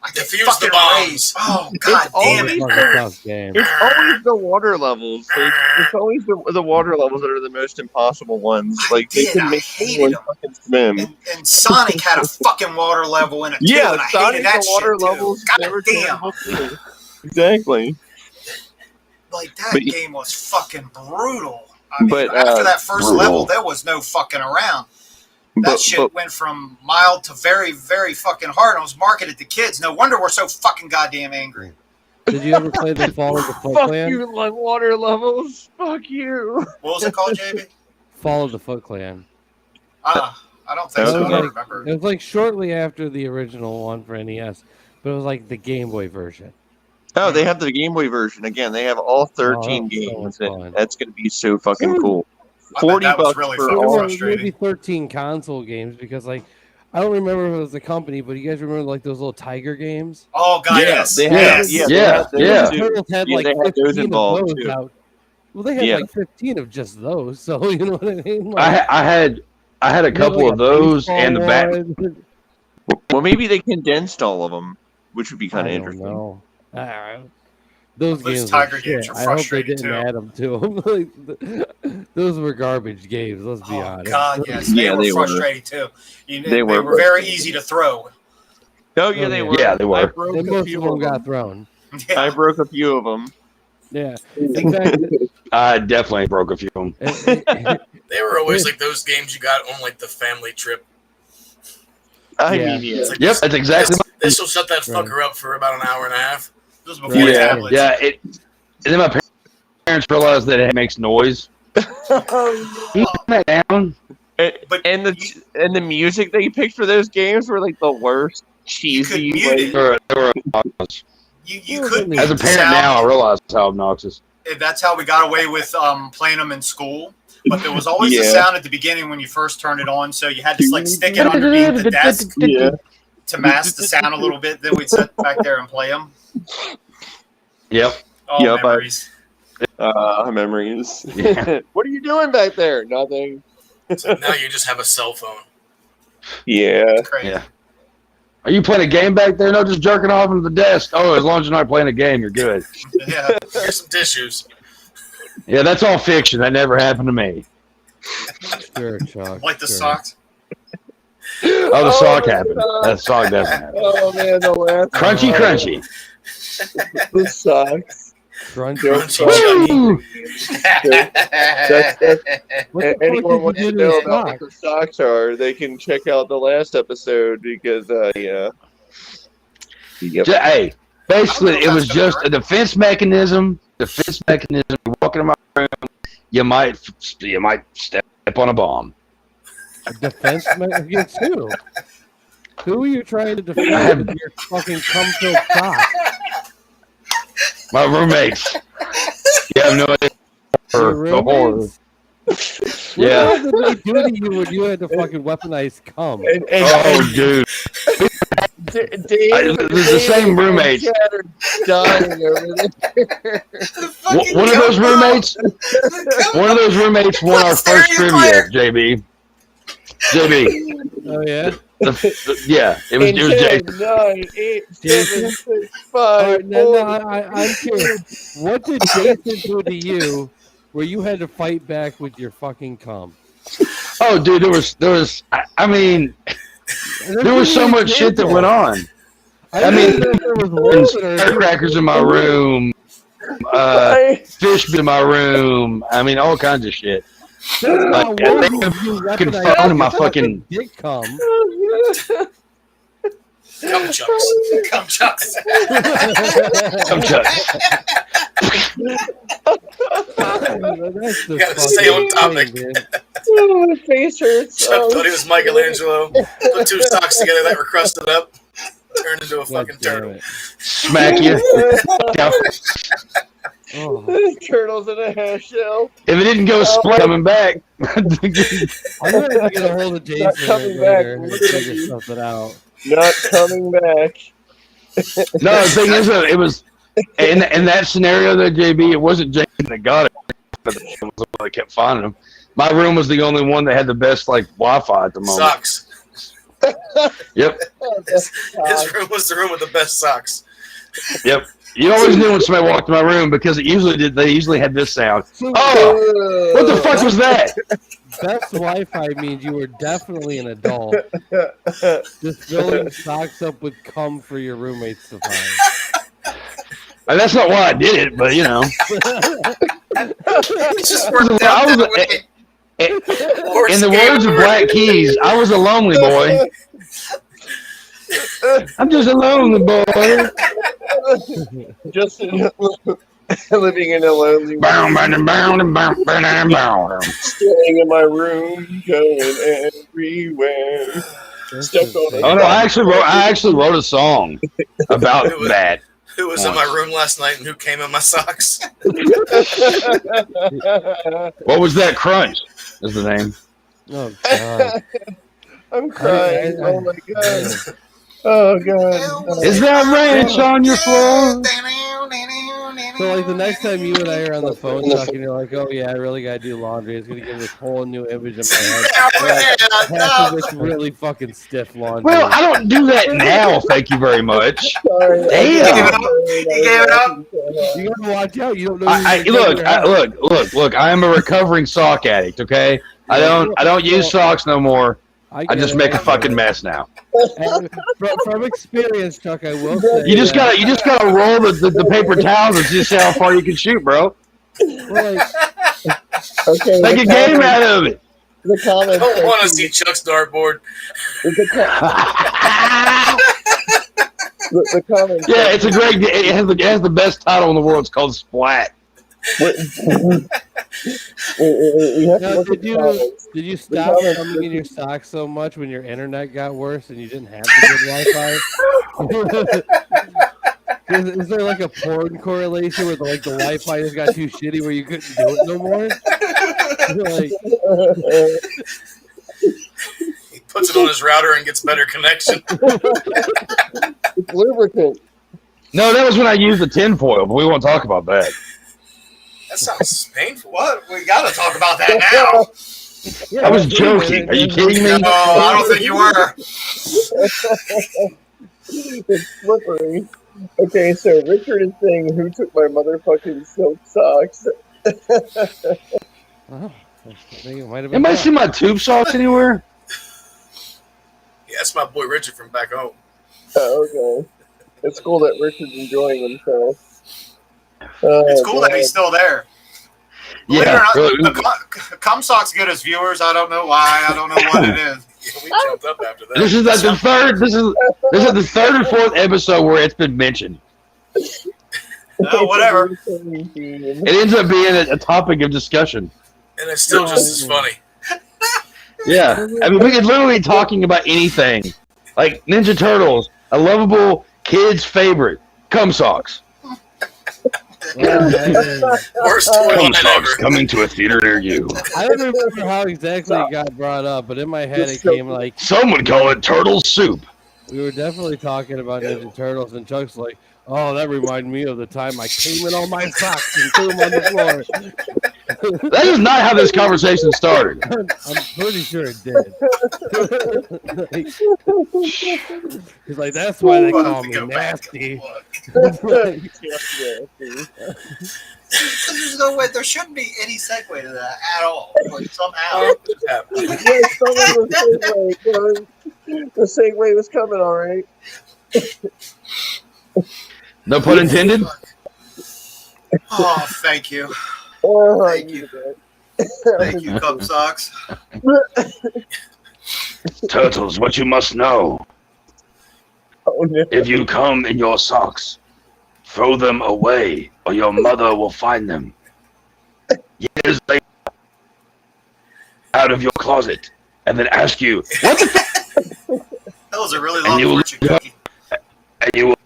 I defuse the bombs. Oh god damn it! It's always the water levels. Like, it's always the water levels that are the most impossible ones. Like they can make anyone fucking swim. And Sonic had a fucking water level in it too. Yeah, and I Sonic hated that the water shit levels. God damn. Exactly. Like that game was fucking brutal. I mean, after that first level, there was no fucking around. That shit went from mild to very, very fucking hard and was marketed to kids. No wonder we're so fucking goddamn angry. Did you ever play the Fall of the Foot Clan? Fuck you, like water levels. Fuck you. What was it called, JB? Fall of the Foot Clan. I don't think so. I don't remember. It was like shortly after the original one for NES, but it was like the Game Boy version. Oh, they have the Game Boy version. Again, they have all 13 games. That's going to be so fucking cool. $40 really for all. Maybe 13 console games because like I don't remember if it was the company, but you guys remember like those little Tiger games? Oh god, yes. They had, Turtles had like 15 of those too. out. Well, they had like 15 of just those, so you know what I mean. Like, I had a couple of those and the back. Well, maybe they condensed all of them, which would be kind of interesting. No. Those Tiger games are I hope they frustrating didn't too. add them to them. Those were garbage games. Let's be honest. God, yes, they were frustrating too. They were very easy to throw. Oh yeah, they were. Yeah, they were. And most of them got thrown. Yeah. I broke a few of them. Yeah, exactly. I definitely broke a few of them. They were always like those games you got on like the family trip. I mean, yeah. Like, yep, that's exactly. This will shut that fucker up for about an hour and a half. This was before tablets. Yeah. And then my parents realized that it makes noise. Can you turn that down? And the music they picked for those games were like the worst, cheesy. You They were obnoxious. You could As a parent now, I realize how obnoxious. That's how we got away with playing them in school. But there was always a sound at the beginning when you first turned it on, so you had to like stick it underneath the desk to mask the sound a little bit. Then we'd sit back there and play them. Yep. Oh, memories. Memories. Yeah. What are you doing back there? Nothing. So now you just have a cell phone. Yeah. Yeah. Are you playing a game back there? No, just jerking off into the desk. Oh, as long as you're not playing a game, you're good. Yeah. Here's some tissues. Yeah, that's all fiction. That never happened to me. Sure, Chuck. Like the socks. Oh, the sock happened. That sock doesn't happen. Oh man, the last Crunchy. The socks. Crunchy Woo! Anyone wants to know about what the socks are, they can check out the last episode because Yep. Hey, basically, it was just a defense mechanism. You're walking in my room, you might step on a bomb. A defense against who? Who are you trying to defend with your fucking cum-filled sock? My roommates. You have no idea. The horror. Yeah. What did they do to you when you had to fucking weaponize cum? Dude. There's the same roommates. Dying over there. One of those roommates won our first trivia, JB. Oh yeah. Yeah, it was Jason. 9, 8, 7, 6, 5. I'm curious. What did Jason do to you where you had to fight back with your fucking cum? Oh, dude, there was. I mean, there was so much shit that went on. I mean, there was firecrackers in my room, fish in my room. I mean, all kinds of shit. Like, fucking phone in my fucking dick cum. Cum chucks. Cum chucks. You gotta stay on topic. Oh, my face hurts. Chuck thought he was Michelangelo. Put two socks together that were crusted up. Turned into a fucking turtle. Smack you. Turtles in a half shell. If it didn't go split, coming back. I'm gonna have to get a hold of Jason. Not coming back. Figure something out. Not coming back. No, the thing is, it was in that scenario there, JB. It wasn't Jason that got it. It was the one that kept finding him. My room was the only one that had the best like Wi-Fi at the moment. Socks. Yep. His room was the room with the best socks. Yep. You always knew when somebody walked in my room because they usually had this sound. Oh, what the fuck was that? Best Wi-Fi means you were definitely an adult. Just filling socks up with cum for your roommates to find. And that's not why I did it, but you know. It's just worked out that way. In the words of Black Keys, I was a lonely boy. I'm just a lonely boy. Just living in a lonely staying in my room, going everywhere. Oh no, I actually wrote a song about that. Who was in my room last night and who came in my socks? What was that? Crunch is the name. Oh god. I'm crying. Oh my god. Oh god. Is that ranch on your floor? So like the next time you and I are on the phone talking, you're like, "Oh yeah, I really gotta do laundry. It's gonna give this whole new image in my head." Half of it's really fucking stiff laundry. Well, I don't do that now. Thank you very much. Sorry. Damn. You gave it up. You gotta watch out. You don't know. Look. I am a recovering sock addict. Okay, I don't use socks no more. I just make a fucking mess now. From experience, Chuck, I will say you just gotta roll the paper towels and just see how far you can shoot, bro. Well, Okay. Make a game out of it. The comments. I don't want to see Chuck's dartboard. The comments. Yeah, it's a great. It has the best title in the world. It's called Splat. Did you stop coming in your socks so much when your internet got worse and you didn't have the good Wi-Fi? Is there like a porn correlation where the Wi-Fi just got too shitty where you couldn't do it no more? He puts it on his router and gets better connection. It's lubricant. No, that was when I used the tinfoil, but we won't talk about that. That sounds painful. What? We gotta talk about that now. I was joking. Are you kidding me? No, I don't think you were. It's slippery. Okay, so Richard is saying, who took my motherfucking silk socks? Anybody see my tube socks anywhere? Yeah, that's my boy Richard from back home. Oh, okay. It's cool that Richard's enjoying himself. It's cool that he's still there. Believe it or not, really. the cum socks get us viewers. I don't know why. I don't know what it is. Yeah, we jumped up after that. This is like the third. This is the third or fourth episode where it's been mentioned. Whatever. It ends up being a topic of discussion, and it's still just as funny. Yeah, I mean, we could literally be talking about anything, like Ninja Turtles, a lovable kid's favorite, cum socks. Worst toy Cum line socks ever. coming to a theater near you. I don't remember how exactly it got brought up, but in my head it came like Some would call it turtle soup. we were definitely talking about Ninja Turtles, and Chuck's like, "Oh, that reminded me of the time I came in all my socks and threw them on the floor." That is not how this conversation started. I'm pretty sure it did. He's like, "That's why they call me nasty." There's no way. There shouldn't be any segue to that at all. Like, somehow. The segue was coming, all right. No pun intended. Oh, thank you. Oh, Thank you. Thank you, cum socks. Turtles, what you must know. Oh, no. If you come in your socks, throw them away, or your mother will find them. Years later, out of your closet, and then ask you, what the That was a really And you long will fortune cookie. And you will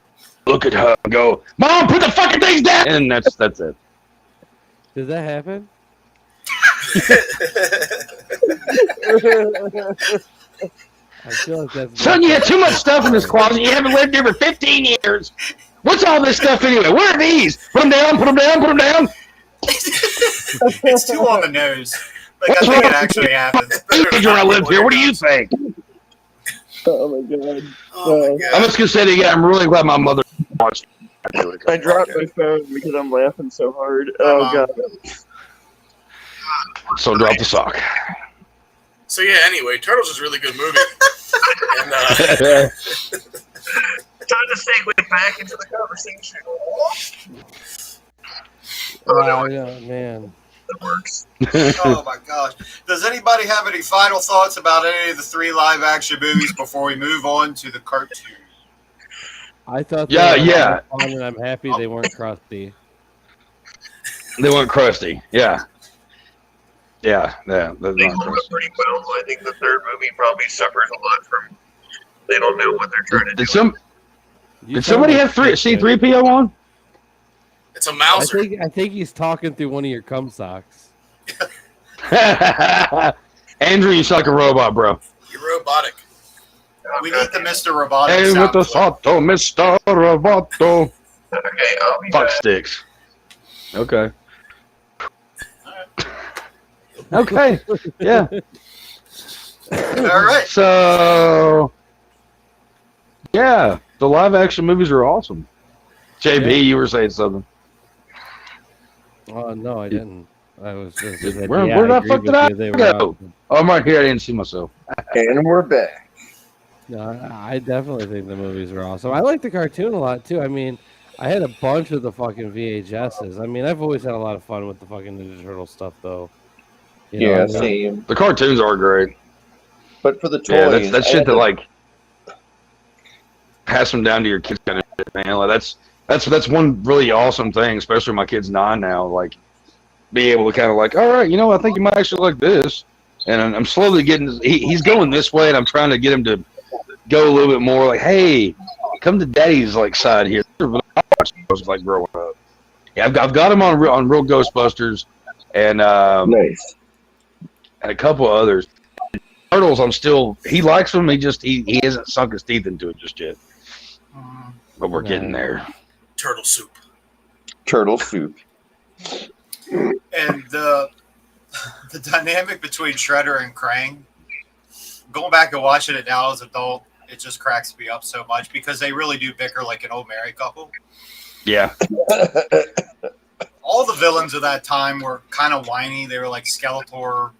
look at her and go, Mom, put the fucking things down! And that's it. Does that happen? I feel like that's Son, you had too much stuff in this closet. You haven't lived here for 15 years. What's all this stuff anyway? What are these? Put them down, put them down, put them down. It's too on the nose. Like, I think it actually happens. Teenager, I lived here. What do you think? Oh my god. Oh my God. I'm just going to say it again. I'm really glad my mother watched. I dropped my phone because I'm laughing so hard. Oh god. So drop the sock. So yeah, anyway, Turtles is a really good movie. And Time to segue back into the conversation. Oh, yeah, man. It works. Oh my gosh. Does anybody have any final thoughts about any of the 3 live action movies before we move on to the cartoon? I thought Yeah, they were yeah. fun, and I'm happy they weren't crusty. They weren't crusty. Yeah. Yeah. They're They not hold up crusty. pretty well. I think the third movie probably suffers a lot from they don't know what they're trying to do. Did somebody have C3PO on? it's a Mouser. I think he's talking through one of your cum socks. Andrew, you sound like a robot, bro. You're robotic. We need the Mr. Robotic Hey, with sound the clip. Sato, Mr. Roboto. Okay, I'll be Fuck back. sticks. Okay. Okay. Yeah. All right. So, yeah, the live action movies are awesome. JB, Yeah. you were saying something. Oh no, I didn't. I was just Where the fuck did I go? Oh, I'm right here. I didn't see myself. And we're back. No, I definitely think the movies are awesome. I like the cartoon a lot too. I mean, I had a bunch of the fucking VHSs. I mean, I've always had a lot of fun with the fucking Ninja Turtle stuff, though. You know Yeah, what I mean? same. The cartoons are great. But for the toys, Yeah, that's I shit had that to- like pass them down to your kids kind of shit, man. Like that's one really awesome thing, especially my kid's 9 now. Like, be able to kind of like, all right, you know, I think you might actually like this, and I'm slowly getting. He's going this way, and I'm trying to get him to go a little bit more. Like, hey, come to Daddy's like side here. I was like growing up. Yeah, I've got him on Real Ghostbusters, and Nice. and a couple of others. Turtles, he likes them. He hasn't sunk his teeth into it just yet. But we're getting there. Turtle soup. Turtle soup. And the dynamic between Shredder and Krang, going back and watching it now as an adult, it just cracks me up so much because they really do bicker like an old married couple. Yeah. All the villains of that time were kind of whiny. They were like Skeletor,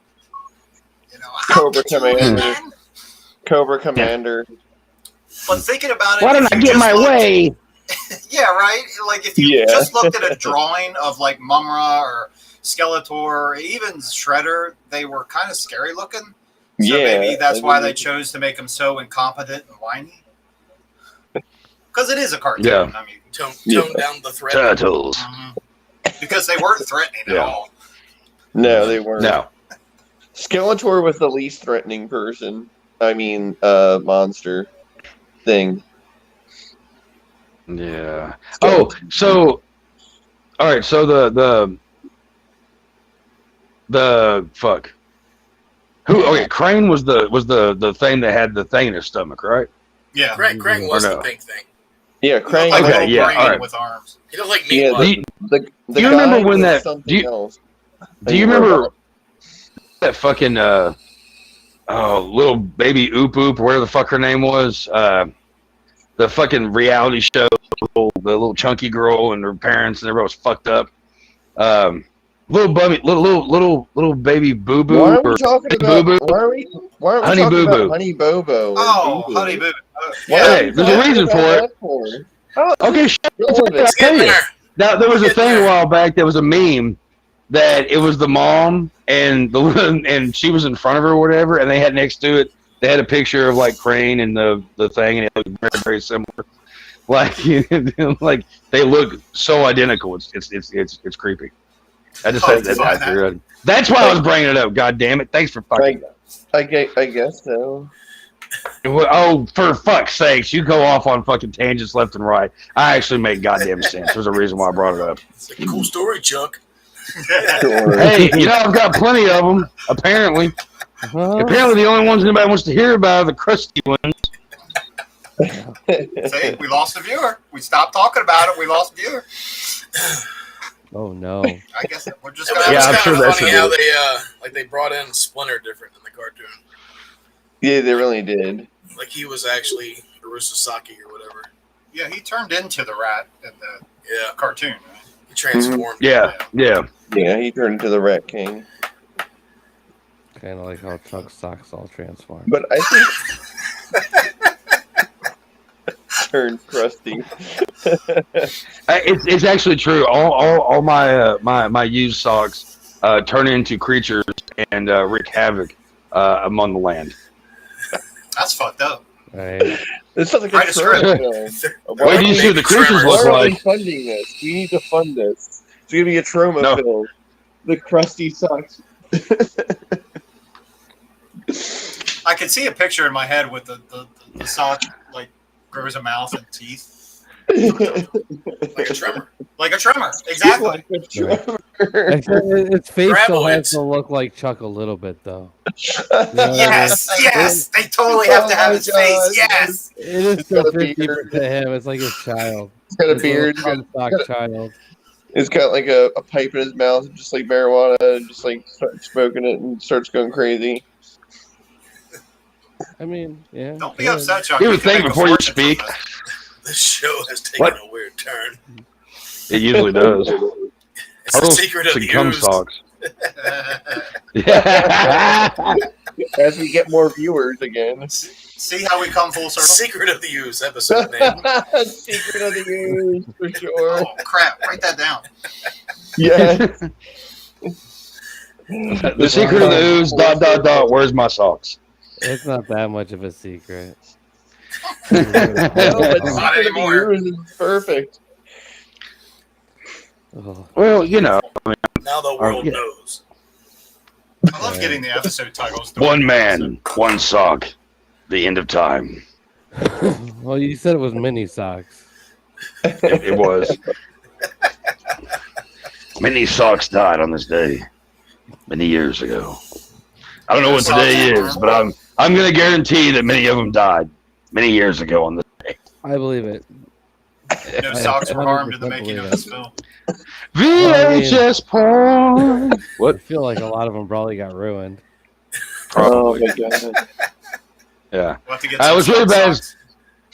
you know, Cobra Commander. Cobra Commander. But thinking about it, why don't I get my way? Yeah, right. Like if you just looked at a drawing of like Mumra or Skeletor or even Shredder, they were kind of scary looking. So maybe that's why they chose to make them so incompetent and whiny. Because it is a cartoon. Yeah. I mean, tone down the threat. Turtles. Because they weren't threatening at all. No, they weren't. No. Skeletor was the least threatening person. I mean, monster thing. Yeah. Oh, so all right. So the fuck. Who? Okay, Crane was the thing that had the thing in his stomach, right? Yeah. Krang was the pink thing. Yeah, Crane. Like okay, yeah, all right. With arms. He looked like Yeah, Meatball. do you remember when that? Do you remember that fucking little baby Oop Oop, or whatever the fuck her name was? The fucking reality show, the little chunky girl and her parents, and everybody was fucked up. Little baby Boo Boo. Why are we talking about? Boo-boo? Why aren't we Honey talking Boo about Boo. Honey Bobo? Oh, Honey Boo. Hey, there's a reason for it. Okay, I'll tell you. Now there was a thing a while back. There was a meme that it was the mom and and she was in front of her or whatever, and they had next to it, they had a picture of like Crane and the thing, and it was very, very similar. Like like they look so identical. It's creepy. I just said that. That's why I was bringing it up. God damn it! Thanks for fucking. I guess so. Oh, for fuck's sakes, you go off on fucking tangents left and right. I actually make goddamn sense. There's a reason why I brought it up. It's like a cool story, Chuck. Hey, I've got plenty of them, apparently. Apparently the only ones anybody wants to hear about are the crusty ones. See, we lost a viewer. We stopped talking about it. We lost a viewer. Oh, no. I guess we're just going to... Yeah, I'm sure that's funny how they brought in Splinter different than the cartoon. Yeah, they really did. Like he was actually Arusasaki or whatever. Yeah, he turned into the rat in the cartoon. Right? He transformed. Yeah. Yeah, he turned into the Rat King. Kind of like how Chuck's socks all transform. But I think turned crusty. It's actually true. All my used socks turn into creatures and wreak havoc among the land. That's fucked up. Right. This sounds like a script. Why do you see the creatures look Why are like? we funding this? We need to fund this. It's gonna be a trauma film. The crusty socks. I can see a picture in my head with the sock like grows a mouth and teeth. Like a tremor. Like a tremor, exactly. Like a tremor. Its face still has to look like Chuck a little bit, though. Yes, they totally have to have his face. Yes, it is so creepy to him. It's like his child. He's got a beard. Child. He's got like a pipe in his mouth, just like marijuana, and just like starts smoking it and starts going crazy. I mean, yeah. Don't be upset, Chuck. You would think before you speak. This show has taken a weird turn. It usually does. It's the secret of the Ooze. Socks. As we get more viewers again. See how we come full circle? Secret of the Ooze episode name. Secret of the Ooze, for sure. Oh, crap. Write that down. Yeah. The secret of the Ooze, ... Where's my socks? It's not that much of a secret. No, but Not Secret of the anymore. Ooze is perfect. Oh. Well, now the world knows. I love getting the episode titles. One man, one sock. The end of time. Well, you said it was mini socks. It was. Many socks died on this day many years ago. I don't know what today is, but I'm going to guarantee that many of them died many years ago on this day. I believe it. No socks were harmed in the making of this film. VHS porn. What? I feel like a lot of them probably got ruined. Probably. Oh my god. Yeah. We'll have to get I some was really bad. socks.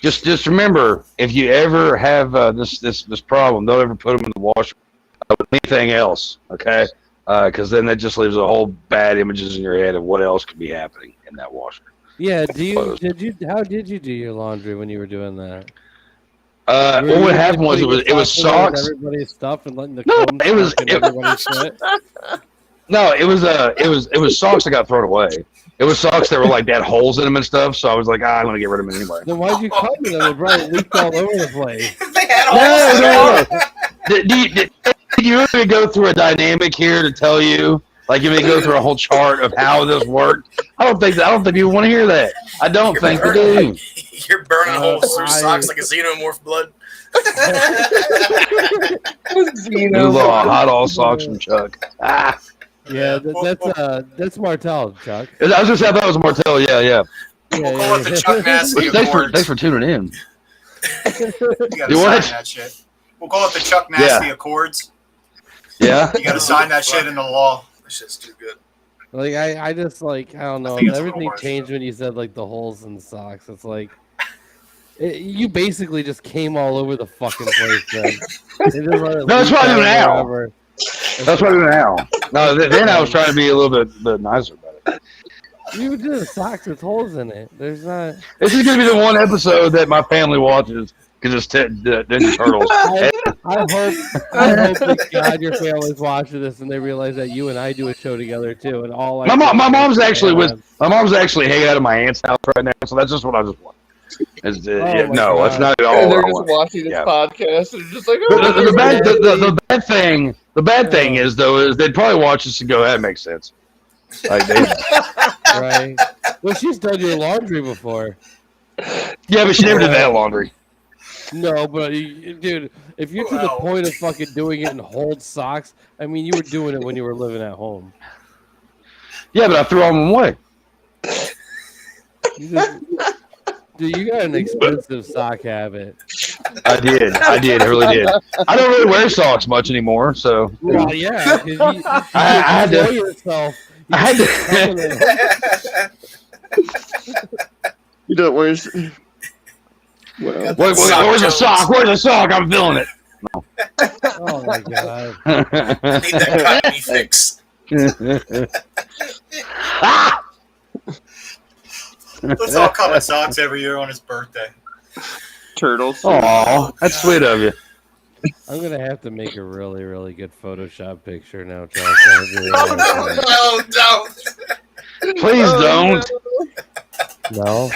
Just remember, if you ever have this problem, don't ever put them in the washer with anything else, okay? Because then that just leaves a whole bad images in your head of what else could be happening in that washer. Yeah. How did you do your laundry when you were doing that? What happened was it was socks. Everybody's stuff and letting the it was everybody's shit. No, it was socks that got thrown away. It was socks that were like had holes in them and stuff. So I was like, I'm gonna get rid of them anyway. Then why'd you cover them? They probably leaked all over the place. They had holes. No. Did you really go through a dynamic here to tell you? Like, you may go through a whole chart of how this worked. I don't think people want to hear that. I don't think they do. You're burning holes through socks like a xenomorph blood. New law, hot all socks from Chuck. Ah. Yeah, that's Martell, Chuck. I was just saying that was Martell. Yeah. We'll call it the Chuck Nasty Accords. Thanks for tuning in. You gotta sign that shit. We'll call it the Chuck Nasty Accords. Yeah. You gotta sign that shit into law. That shit's too good. Like I just like I don't know. Everything changed when you said like the holes in the socks. It's like you basically just came all over the fucking place. Then. No, that's why I do now. That's what I do now. No, then I was trying to be a little bit nicer about it. You would do the socks with holes in it. There's not. This is gonna be the one episode that my family watches because it's Ninja Turtles. I hope that God your family's watching this and they realize that you and I do a show together too. And all my mom's actually hanging out at my aunt's house right now, so that's just what I just want. It's not at all. And they're just watching this podcast and just like, the bad thing is they'd probably watch this and go, that makes sense. Like right. Well, she's done your laundry before. Yeah, but she never did that laundry. No, but dude, if you're to the point of fucking doing it in hold socks, I mean, you were doing it when you were living at home. Yeah, but I threw them away. Dude, you got an expensive sock habit. I did. I really did. I don't really wear socks much anymore, so. Well, yeah. I had to. Yourself. You don't wear. Well, where's the sock? Where's the sock? I'm feeling it. No. Oh my god. I need that cotton fix. Let's all come in socks every year on his birthday. Turtles. Oh, that's sweet of you. I'm gonna have to make a really, really good Photoshop picture now, Chuck. No, don't. Please don't. No.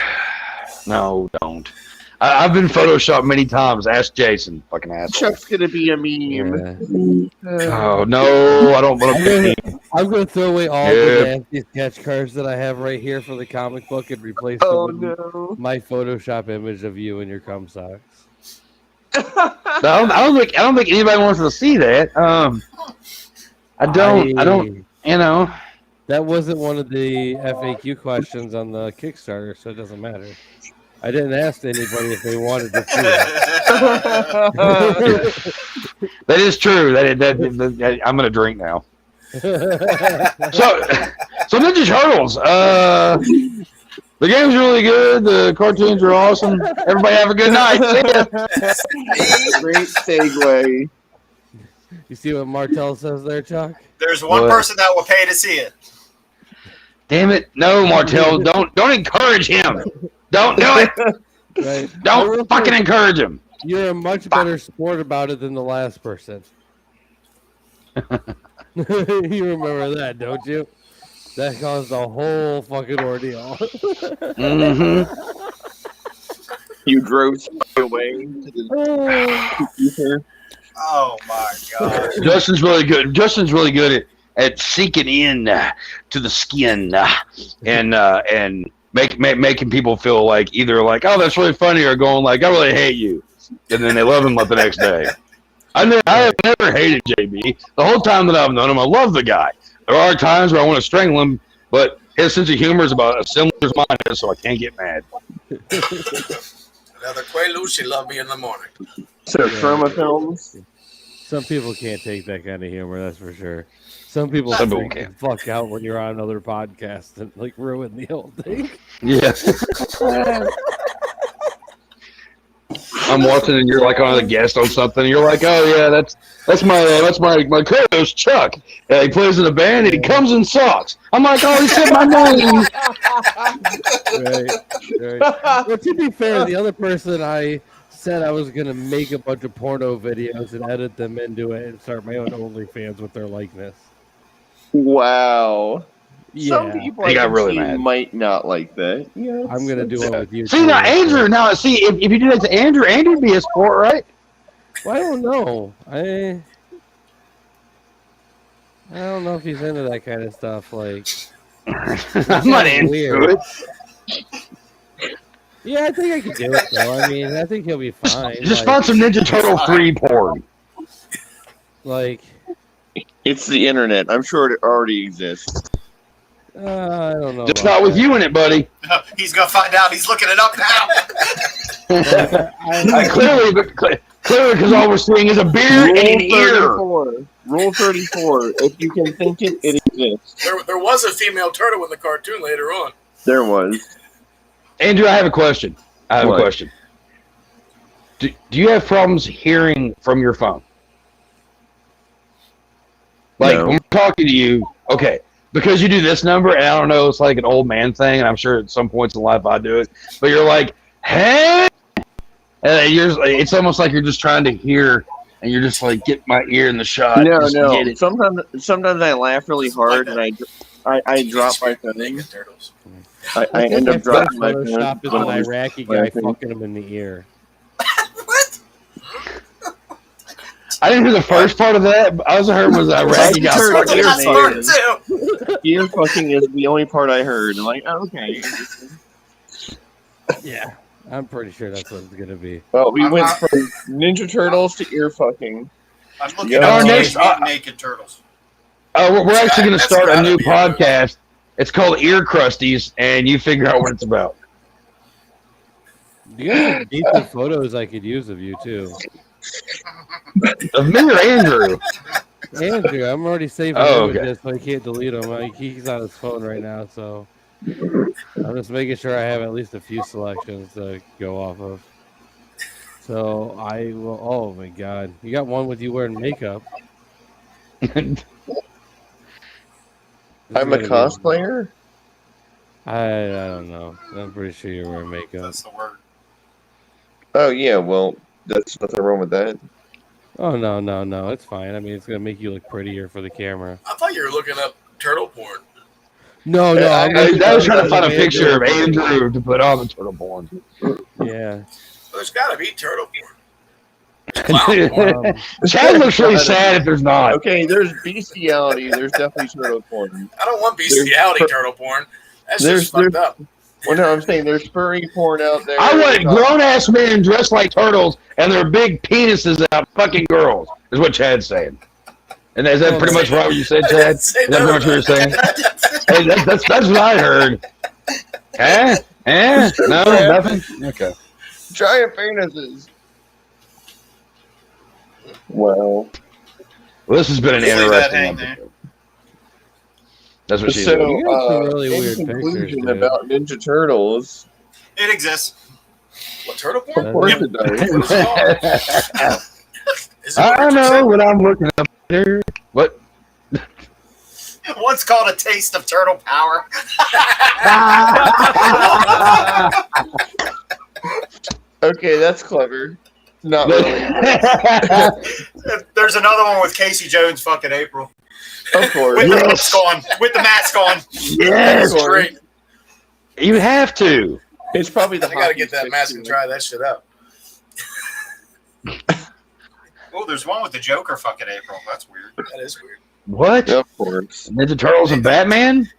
No, don't. I've been photoshopped many times. Ask Jason. Fucking ass. Chuck's gonna be a meme. Yeah. Oh no, I don't want to be. I'm gonna throw away all the nasty sketch cards that I have right here for the comic book and replace them with my Photoshop image of you in your cum socks. I don't think anybody wants to see that. I don't. You know. That wasn't one of the FAQ questions on the Kickstarter, so it doesn't matter. I didn't ask anybody if they wanted to see it. That is true. That I'm gonna drink now. So Ninja Turtles. The game's really good. The cartoons are awesome. Everybody have a good night. Great segue. You see what Martell says there, Chuck? There's one person that will pay to see it. Damn it! No, Martell, don't encourage him. Don't do it. Right. Don't fucking encourage him. You're a much better sport about it than the last person. You remember that, don't you? That caused a whole fucking ordeal. Mm-hmm. You drove away to the Oh my god. Justin's really good at seeking in to the skin and making people feel like either like, oh, that's really funny, or going like, I really hate you, and then they love him like the next day. I have never hated JB. The whole time that I've known him, I love the guy. There are times where I want to strangle him, but his sense of humor is about as similar as mine is, so I can't get mad. Another Quaalude, she loved me in the morning. So Chroma films. Some people can't take that kind of humor, that's for sure. Some people can't fuck out when you're on another podcast and like ruin the whole thing. Yeah. I'm watching and you're like on a guest on something. And you're like, oh yeah, that's my co-host Chuck. He plays in a band and he comes in socks. I'm like, oh, he said my name. Right. Well, to be fair, the other person I said I was gonna make a bunch of porno videos and edit them into it and start my own OnlyFans with their likeness. Wow. Yeah. Some people He got really mad. might not like that. Yeah, I'm gonna do it with you. See now, Andrew. Now, see if you do that to Andrew'd be a sport, right? Well, I don't know. I don't know if he's into that kind of stuff. Like, I'm not into it. Yeah, I think I could do it though. I mean, I think he'll be fine. Just find some Ninja Turtle 3 porn. Like, it's the internet. I'm sure it already exists. I don't know. Just not with you in it, buddy. He's gonna find out. He's looking it up now. Clearly, because all we're seeing is a beard and an ear. Rule 34. If you can think it, it exists. There was a female turtle in the cartoon later on. There was. Andrew, I have a question. Do you have problems hearing from your phone? Like, No. when we're talking to you, okay, because you do this number, and I don't know, it's like an old man thing, and I'm sure at some points in life I do it, but you're like, hey! And it's almost like you're just trying to hear, and you're just like, get my ear in the shot. No. Get it. Sometimes I laugh really hard, and I drop my phone. I end up dropping my phone. Photoshop is an Iraqi guy fucking him in the ear. What? I didn't hear the first part of that. But I also heard was Iraqi guy fucking Ear fucking is the only part I heard. I'm like, oh, okay. Yeah, I'm pretty sure that's what it's gonna be. Well, we went from Ninja Turtles to ear fucking. I'm looking at Teenage Mutant Naked Turtles. We're actually going to start a new podcast. It's called Ear Crusties, and you figure out what it's about. You guys have decent photos I could use of you too. Of me or Andrew? Andrew, I'm already saving images, so I can't delete them. Like, he's on his phone right now, so I'm just making sure I have at least a few selections to go off of. So I will. Oh my god, you got one with you wearing makeup. I'm a cosplayer? I don't know. I'm pretty sure you're wearing makeup. That's the word. Oh, yeah, well, that's nothing wrong with that. Oh, no. It's fine. I mean, it's going to make you look prettier for the camera. I thought you were looking up turtle porn. No. I was trying to find a picture of Andrew to put on the turtle porn. Yeah. Well, there's got to be turtle porn. Chad looks really sad if there's not. Okay, there's bestiality. There's definitely turtle porn. I don't want bestiality turtle porn. That's just fucked up. Well, no, I'm saying there's furry porn out there. I want grown-ass men dressed like turtles and their big penises out fucking girls, is what Chad's saying. And is that pretty much right what you said, Chad? Is that pretty much what you're saying? Hey, that's what I heard. No, nothing? Okay. Giant penises. Well, this has been an interesting episode. That's what she said. Really in weird conclusion pictures, about Ninja Turtles. It exists. What, turtle porn? Of course it does. I know what I'm looking up there. What? One's called A Taste of Turtle Power. Okay, that's clever. Not really. There's another one with Casey Jones fucking April. Of course. With the mask on. With the mask on. Yes. That's Great. You have to. It's probably the I gotta get that mask and try that shit out. Oh, there's one with the Joker fucking April. That's weird. That is weird. What? Of course. Ninja Turtles and Batman?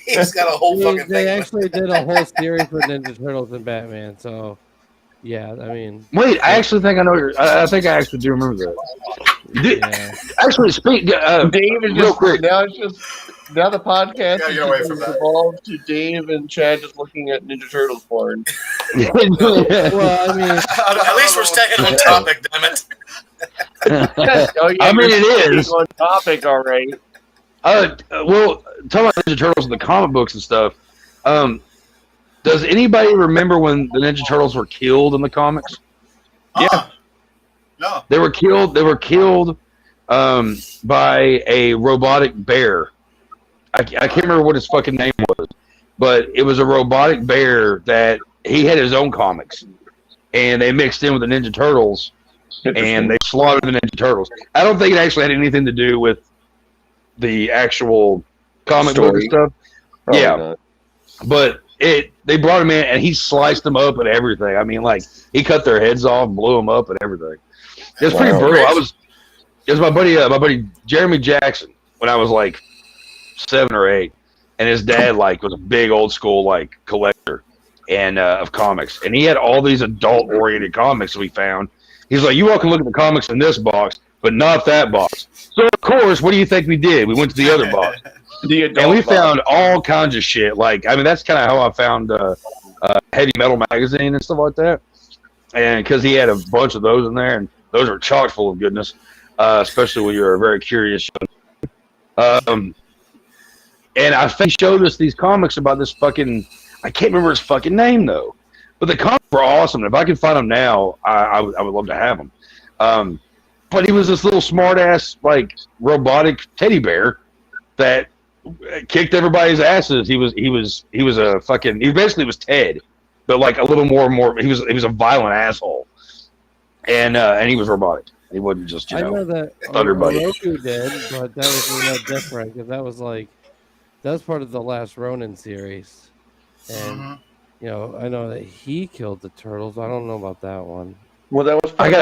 He's got a whole fucking They thing. actually did a whole series with Ninja Turtles and Batman, so yeah, I mean. Wait, I actually think I know. I think I actually do remember that. Yeah. Actually, speak. Dave is real just quick. now the podcast Gotta get away from that. evolved to Dave and Chad just looking at Ninja Turtles porn. Well, I mean, At least we're staying on topic, damn it. Oh, yeah, I mean, you're it is. on topic, all right. Well, talking about Ninja Turtles and the comic books and stuff. Does anybody remember when the Ninja Turtles were killed in the comics? Yeah. No. They were killed. They were killed by a robotic bear. I can't remember what his fucking name was, but it was a robotic bear that he had his own comics, and they mixed in with the Ninja Turtles, and they slaughtered the Ninja Turtles. I don't think it actually had anything to do with the actual comic book and stuff. Probably yeah, not. But they brought him in, and he sliced them up and everything. I mean, like, he cut their heads off, blew them up and everything. It was pretty brutal. It was my buddy Jeremy Jackson when I was like 7 or 8, and his dad like was a big old school like collector and of comics, and he had all these adult oriented comics we found. He's like, you all can look at the comics in this box, but not that box. So of course, what do you think we did? We went to the other box, and we found all kinds of shit. Like, I mean, that's kind of how I found Heavy Metal magazine and stuff like that, and because he had a bunch of those in there, and those are chock full of goodness, especially when you're a very curious. And I think he showed us these comics about this fucking, I can't remember his fucking name though, but the comics were awesome. If I can find them now, I would love to have them. But he was this little smart ass like robotic teddy bear that kicked everybody's asses. He basically was Ted, but like a little more. He was a violent asshole, and he was robotic. He wasn't just I know that Roku did, but that was different because that was part of the last Ronin series, and I know that he killed the turtles. I don't know about that one. Well, that was probably,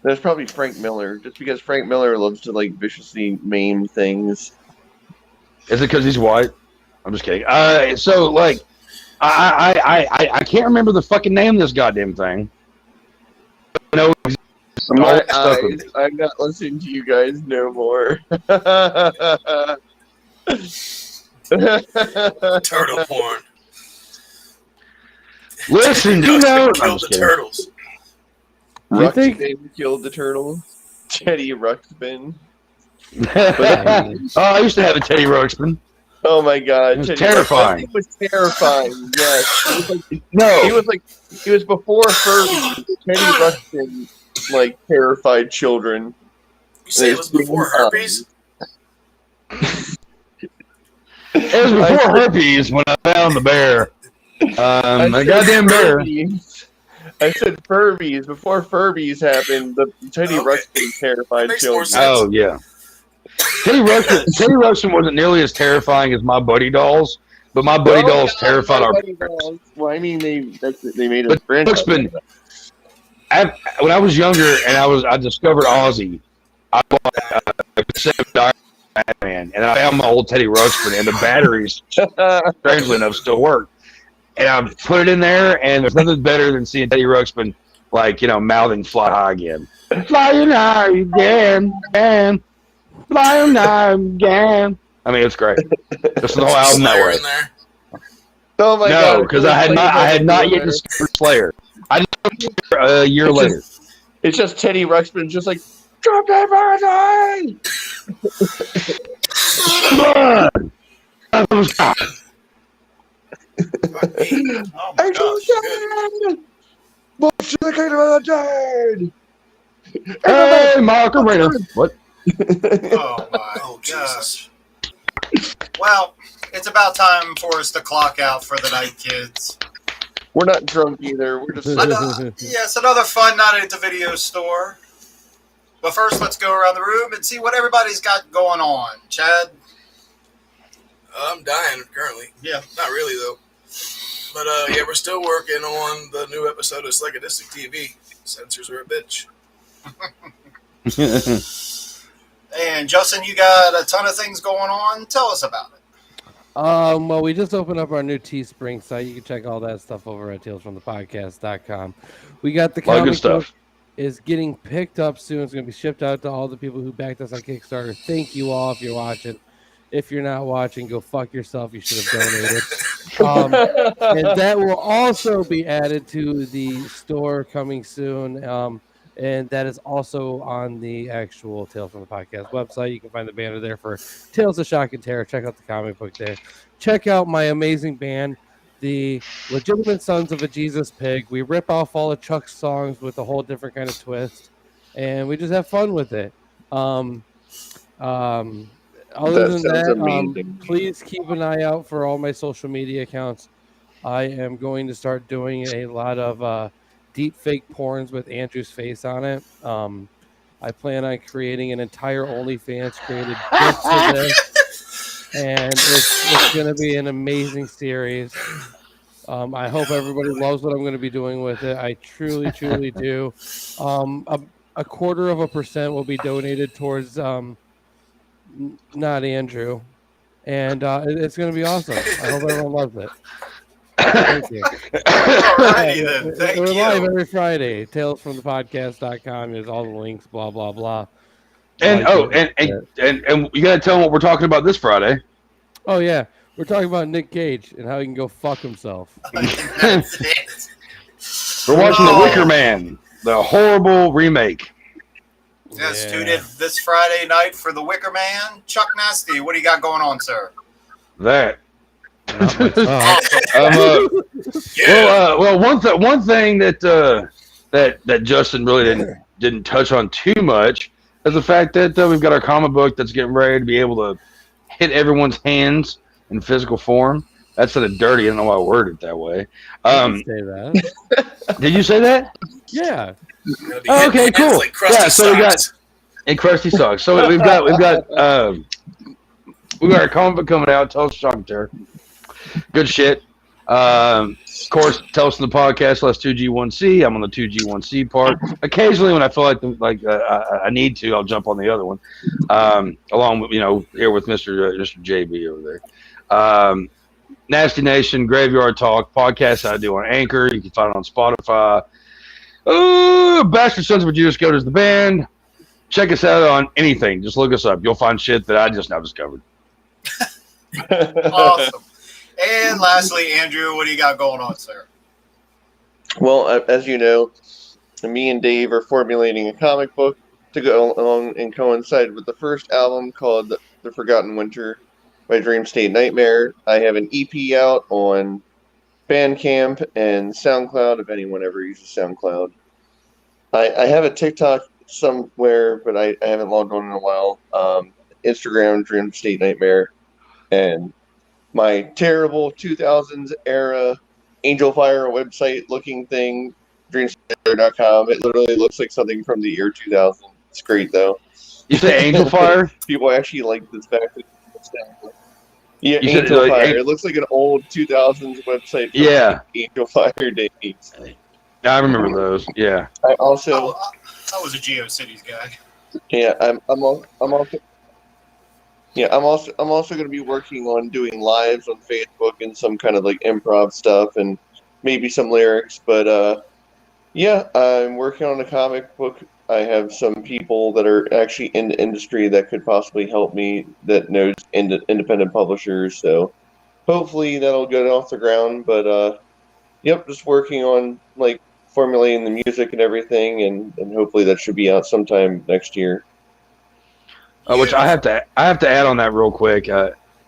that's probably Frank Miller, just because Frank Miller loves to like viciously maim things. Is it because he's white? I'm just kidding. So like, I can't remember the fucking name of this goddamn thing. No, I'm not listening to you guys no more. Turtle porn. Listen, you know, killed the turtles. Ruxpin killed the turtle. Teddy Ruxpin. I used to have a Teddy Ruxpin. Oh my god, it was terrifying. It was terrifying. Yes, it was like, no, he was before Furby. Teddy Ruxpin like terrified children. You say it was before herpes? It was before herpes when I found the bear. The goddamn bear. I said Furbies. Before Furbies happened, the Teddy Ruxpin terrified children. Oh yeah. Teddy Ruxpin wasn't nearly as terrifying as my buddy dolls, but my buddy dolls terrified our parents. Well, I mean, they made a franchise. When I was younger and I discovered Ozzy, I bought a set of Diary of Batman, and I found my old Teddy Ruxpin, and the batteries, strangely enough, still work. And I put it in there, and there's nothing better than seeing Teddy Ruxpin, like, mouthing "Fly High" again. Flying high again, and flying high again. I mean, it's great. Just the whole album that way. Oh my god! No, because I had not yet discovered Slayer. I discovered a year later. It's just Teddy Ruxpin, just like drop that birthday. I just what's the kind of dead? Hey, Macarena. What? Oh my gosh. Well, it's about time for us to clock out for the night, kids. We're not drunk either. We're just yes, another fun night at the video store. But first, let's go around the room and see what everybody's got going on. Chad? I'm dying currently. Yeah. Not really, though. But, yeah, we're still working on the new episode of Psychodistic TV. Censors are a bitch. And, Justin, you got a ton of things going on. Tell us about it. Well, we just opened up our new Teespring site. You can check all that stuff over at talesfromthepodcast.com. We got the comic stuff is getting picked up soon. It's going to be shipped out to all the people who backed us on Kickstarter. Thank you all if you're watching. If you're not watching, go fuck yourself. You should have donated. And that will also be added to the store coming soon. And that is also on the actual Tales from the Podcast website. You can find the banner there for Tales of Shock and Terror. Check out the comic book there. Check out my amazing band, the legitimate sons of a Jesus pig. We rip off all of Chuck's songs with a whole different kind of twist, and we just have fun with it. Um, other That than sounds that, amazing. please keep an eye out for all my social media accounts. I am going to start doing a lot of deep fake porns with Andrew's face on it. I plan on creating an entire OnlyFans created just for this, and it's going to be an amazing series. I hope everybody loves what I'm going to be doing with it. I truly, truly do. A quarter of a percent will be donated towards not Andrew, and it's going to be awesome. I hope everyone loves it. Thank you. Alrighty then. Thank We're you. live every Friday. Talesfromthepodcast.com. There's all the links, blah, blah, blah. And you got to tell them what we're talking about this Friday. Oh, yeah. We're talking about Nick Cage and how he can go fuck himself. That's it. We're watching The Wicker Man, the horrible remake. Yes, tuned in this Friday night for The Wicker Man. Chuck Nasty, what do you got going on, sir? That. Yeah. Well, one thing that Justin really didn't touch on too much is the fact that we've got our comic book that's getting ready to be able to hit everyone's hands in physical form. That's sort of dirty. I don't know why I worded it that way. Say that. Did you say that? Yeah. Oh, okay, cool. Like crusty so we got socks. and crusty socks. So we've got our comic book coming out. Tell us Terror. Good shit. Of course, Tell Us in the Podcast. Less 2G1C. I'm on the 2G1C part. Occasionally, when I feel like I need to, I'll jump on the other one. Along with here with Mr. JB over there. Nasty Nation, Graveyard Talk podcast I do on Anchor. You can find it on Spotify. Bastard Sons of a Judas Goat is the band. Check us out on anything. Just look us up. You'll find shit that I just now discovered. Awesome. And lastly, Andrew, what do you got going on, sir? Well, as you know, me and Dave are formulating a comic book to go along and coincide with the first album called The Forgotten Winter by Dream State Nightmare. I have an EP out on Bandcamp and SoundCloud, if anyone ever uses SoundCloud. I have a TikTok somewhere, but I haven't logged on in a while. Instagram, Dream State Nightmare. And my terrible 2000s era Angel Fire website looking thing, dreamstate.com. It literally looks like something from the year 2000. It's great, though. You say Angel Fire? People actually like this back. Yeah, Angel Fire. It looks like an old 2000s website from Angel Fire days. I remember those. Yeah. I also... I was a GeoCities guy. Yeah, I'm also... Yeah, I'm also going to be working on doing lives on Facebook and some kind of like improv stuff and maybe some lyrics. But yeah, I'm working on a comic book. I have some people that are actually in the industry that could possibly help me that knows independent publishers. So hopefully that'll get off the ground. But yep, just working on like formulating the music and everything, and hopefully that should be out sometime next year. Which I have to add on that real quick.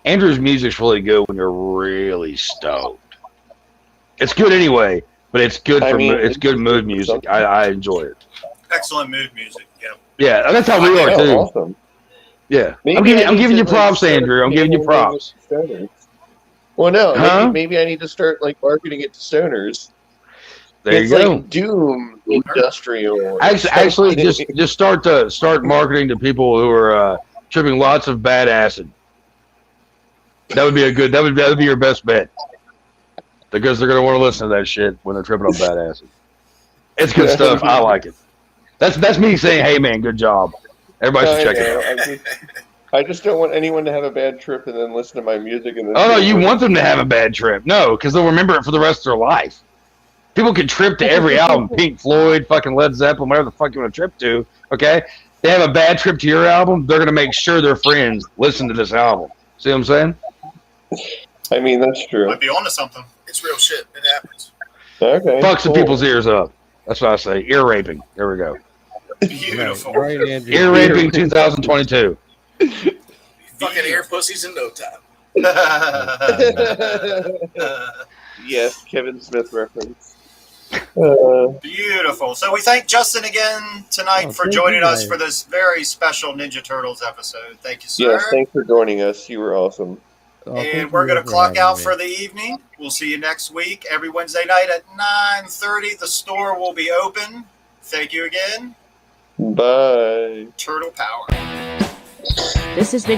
Andrew's music's really good when you're really stoked. It's good anyway, but it's good it's good mood music. I enjoy it. Excellent mood music. Yeah. Yeah, that's how we are too. Awesome. Yeah, I'm giving you props, Andrew. I'm giving you props. Well, no, maybe I need to start like marketing it to stoners. There you go. Like Doom Industrial. Actually, just start marketing to people who are tripping lots of bad acid. That would be your best bet, because they're gonna want to listen to that shit when they're tripping on bad acid. It's good stuff. I like it. That's me saying, hey man, good job. Everybody should check it out. I just don't want anyone to have a bad trip and then listen to my music and then. Oh no, you want them to have a bad trip? No, because they'll remember it for the rest of their life. People can trip to every album, Pink Floyd, fucking Led Zeppelin, whatever the fuck you want to trip to, okay? They have a bad trip to your album, they're going to make sure their friends listen to this album. See what I'm saying? I mean, that's true. Might be onto something. It's real shit. It happens. Okay. Fuck some people's ears up. That's what I say. Ear raping. There we go. Beautiful. Right, Andy. Ear raping 2022. Fucking ear pussies in no time. Yes, Kevin Smith reference. Beautiful. So we thank Justin again tonight for joining us for this very special Ninja Turtles episode. Thank you, sir. Yes, thanks for joining us. You were awesome. And we're going to clock out for the evening. We'll see you next week, every Wednesday night at 9:30. The store will be open. Thank you again. Bye. Turtle Power. This has been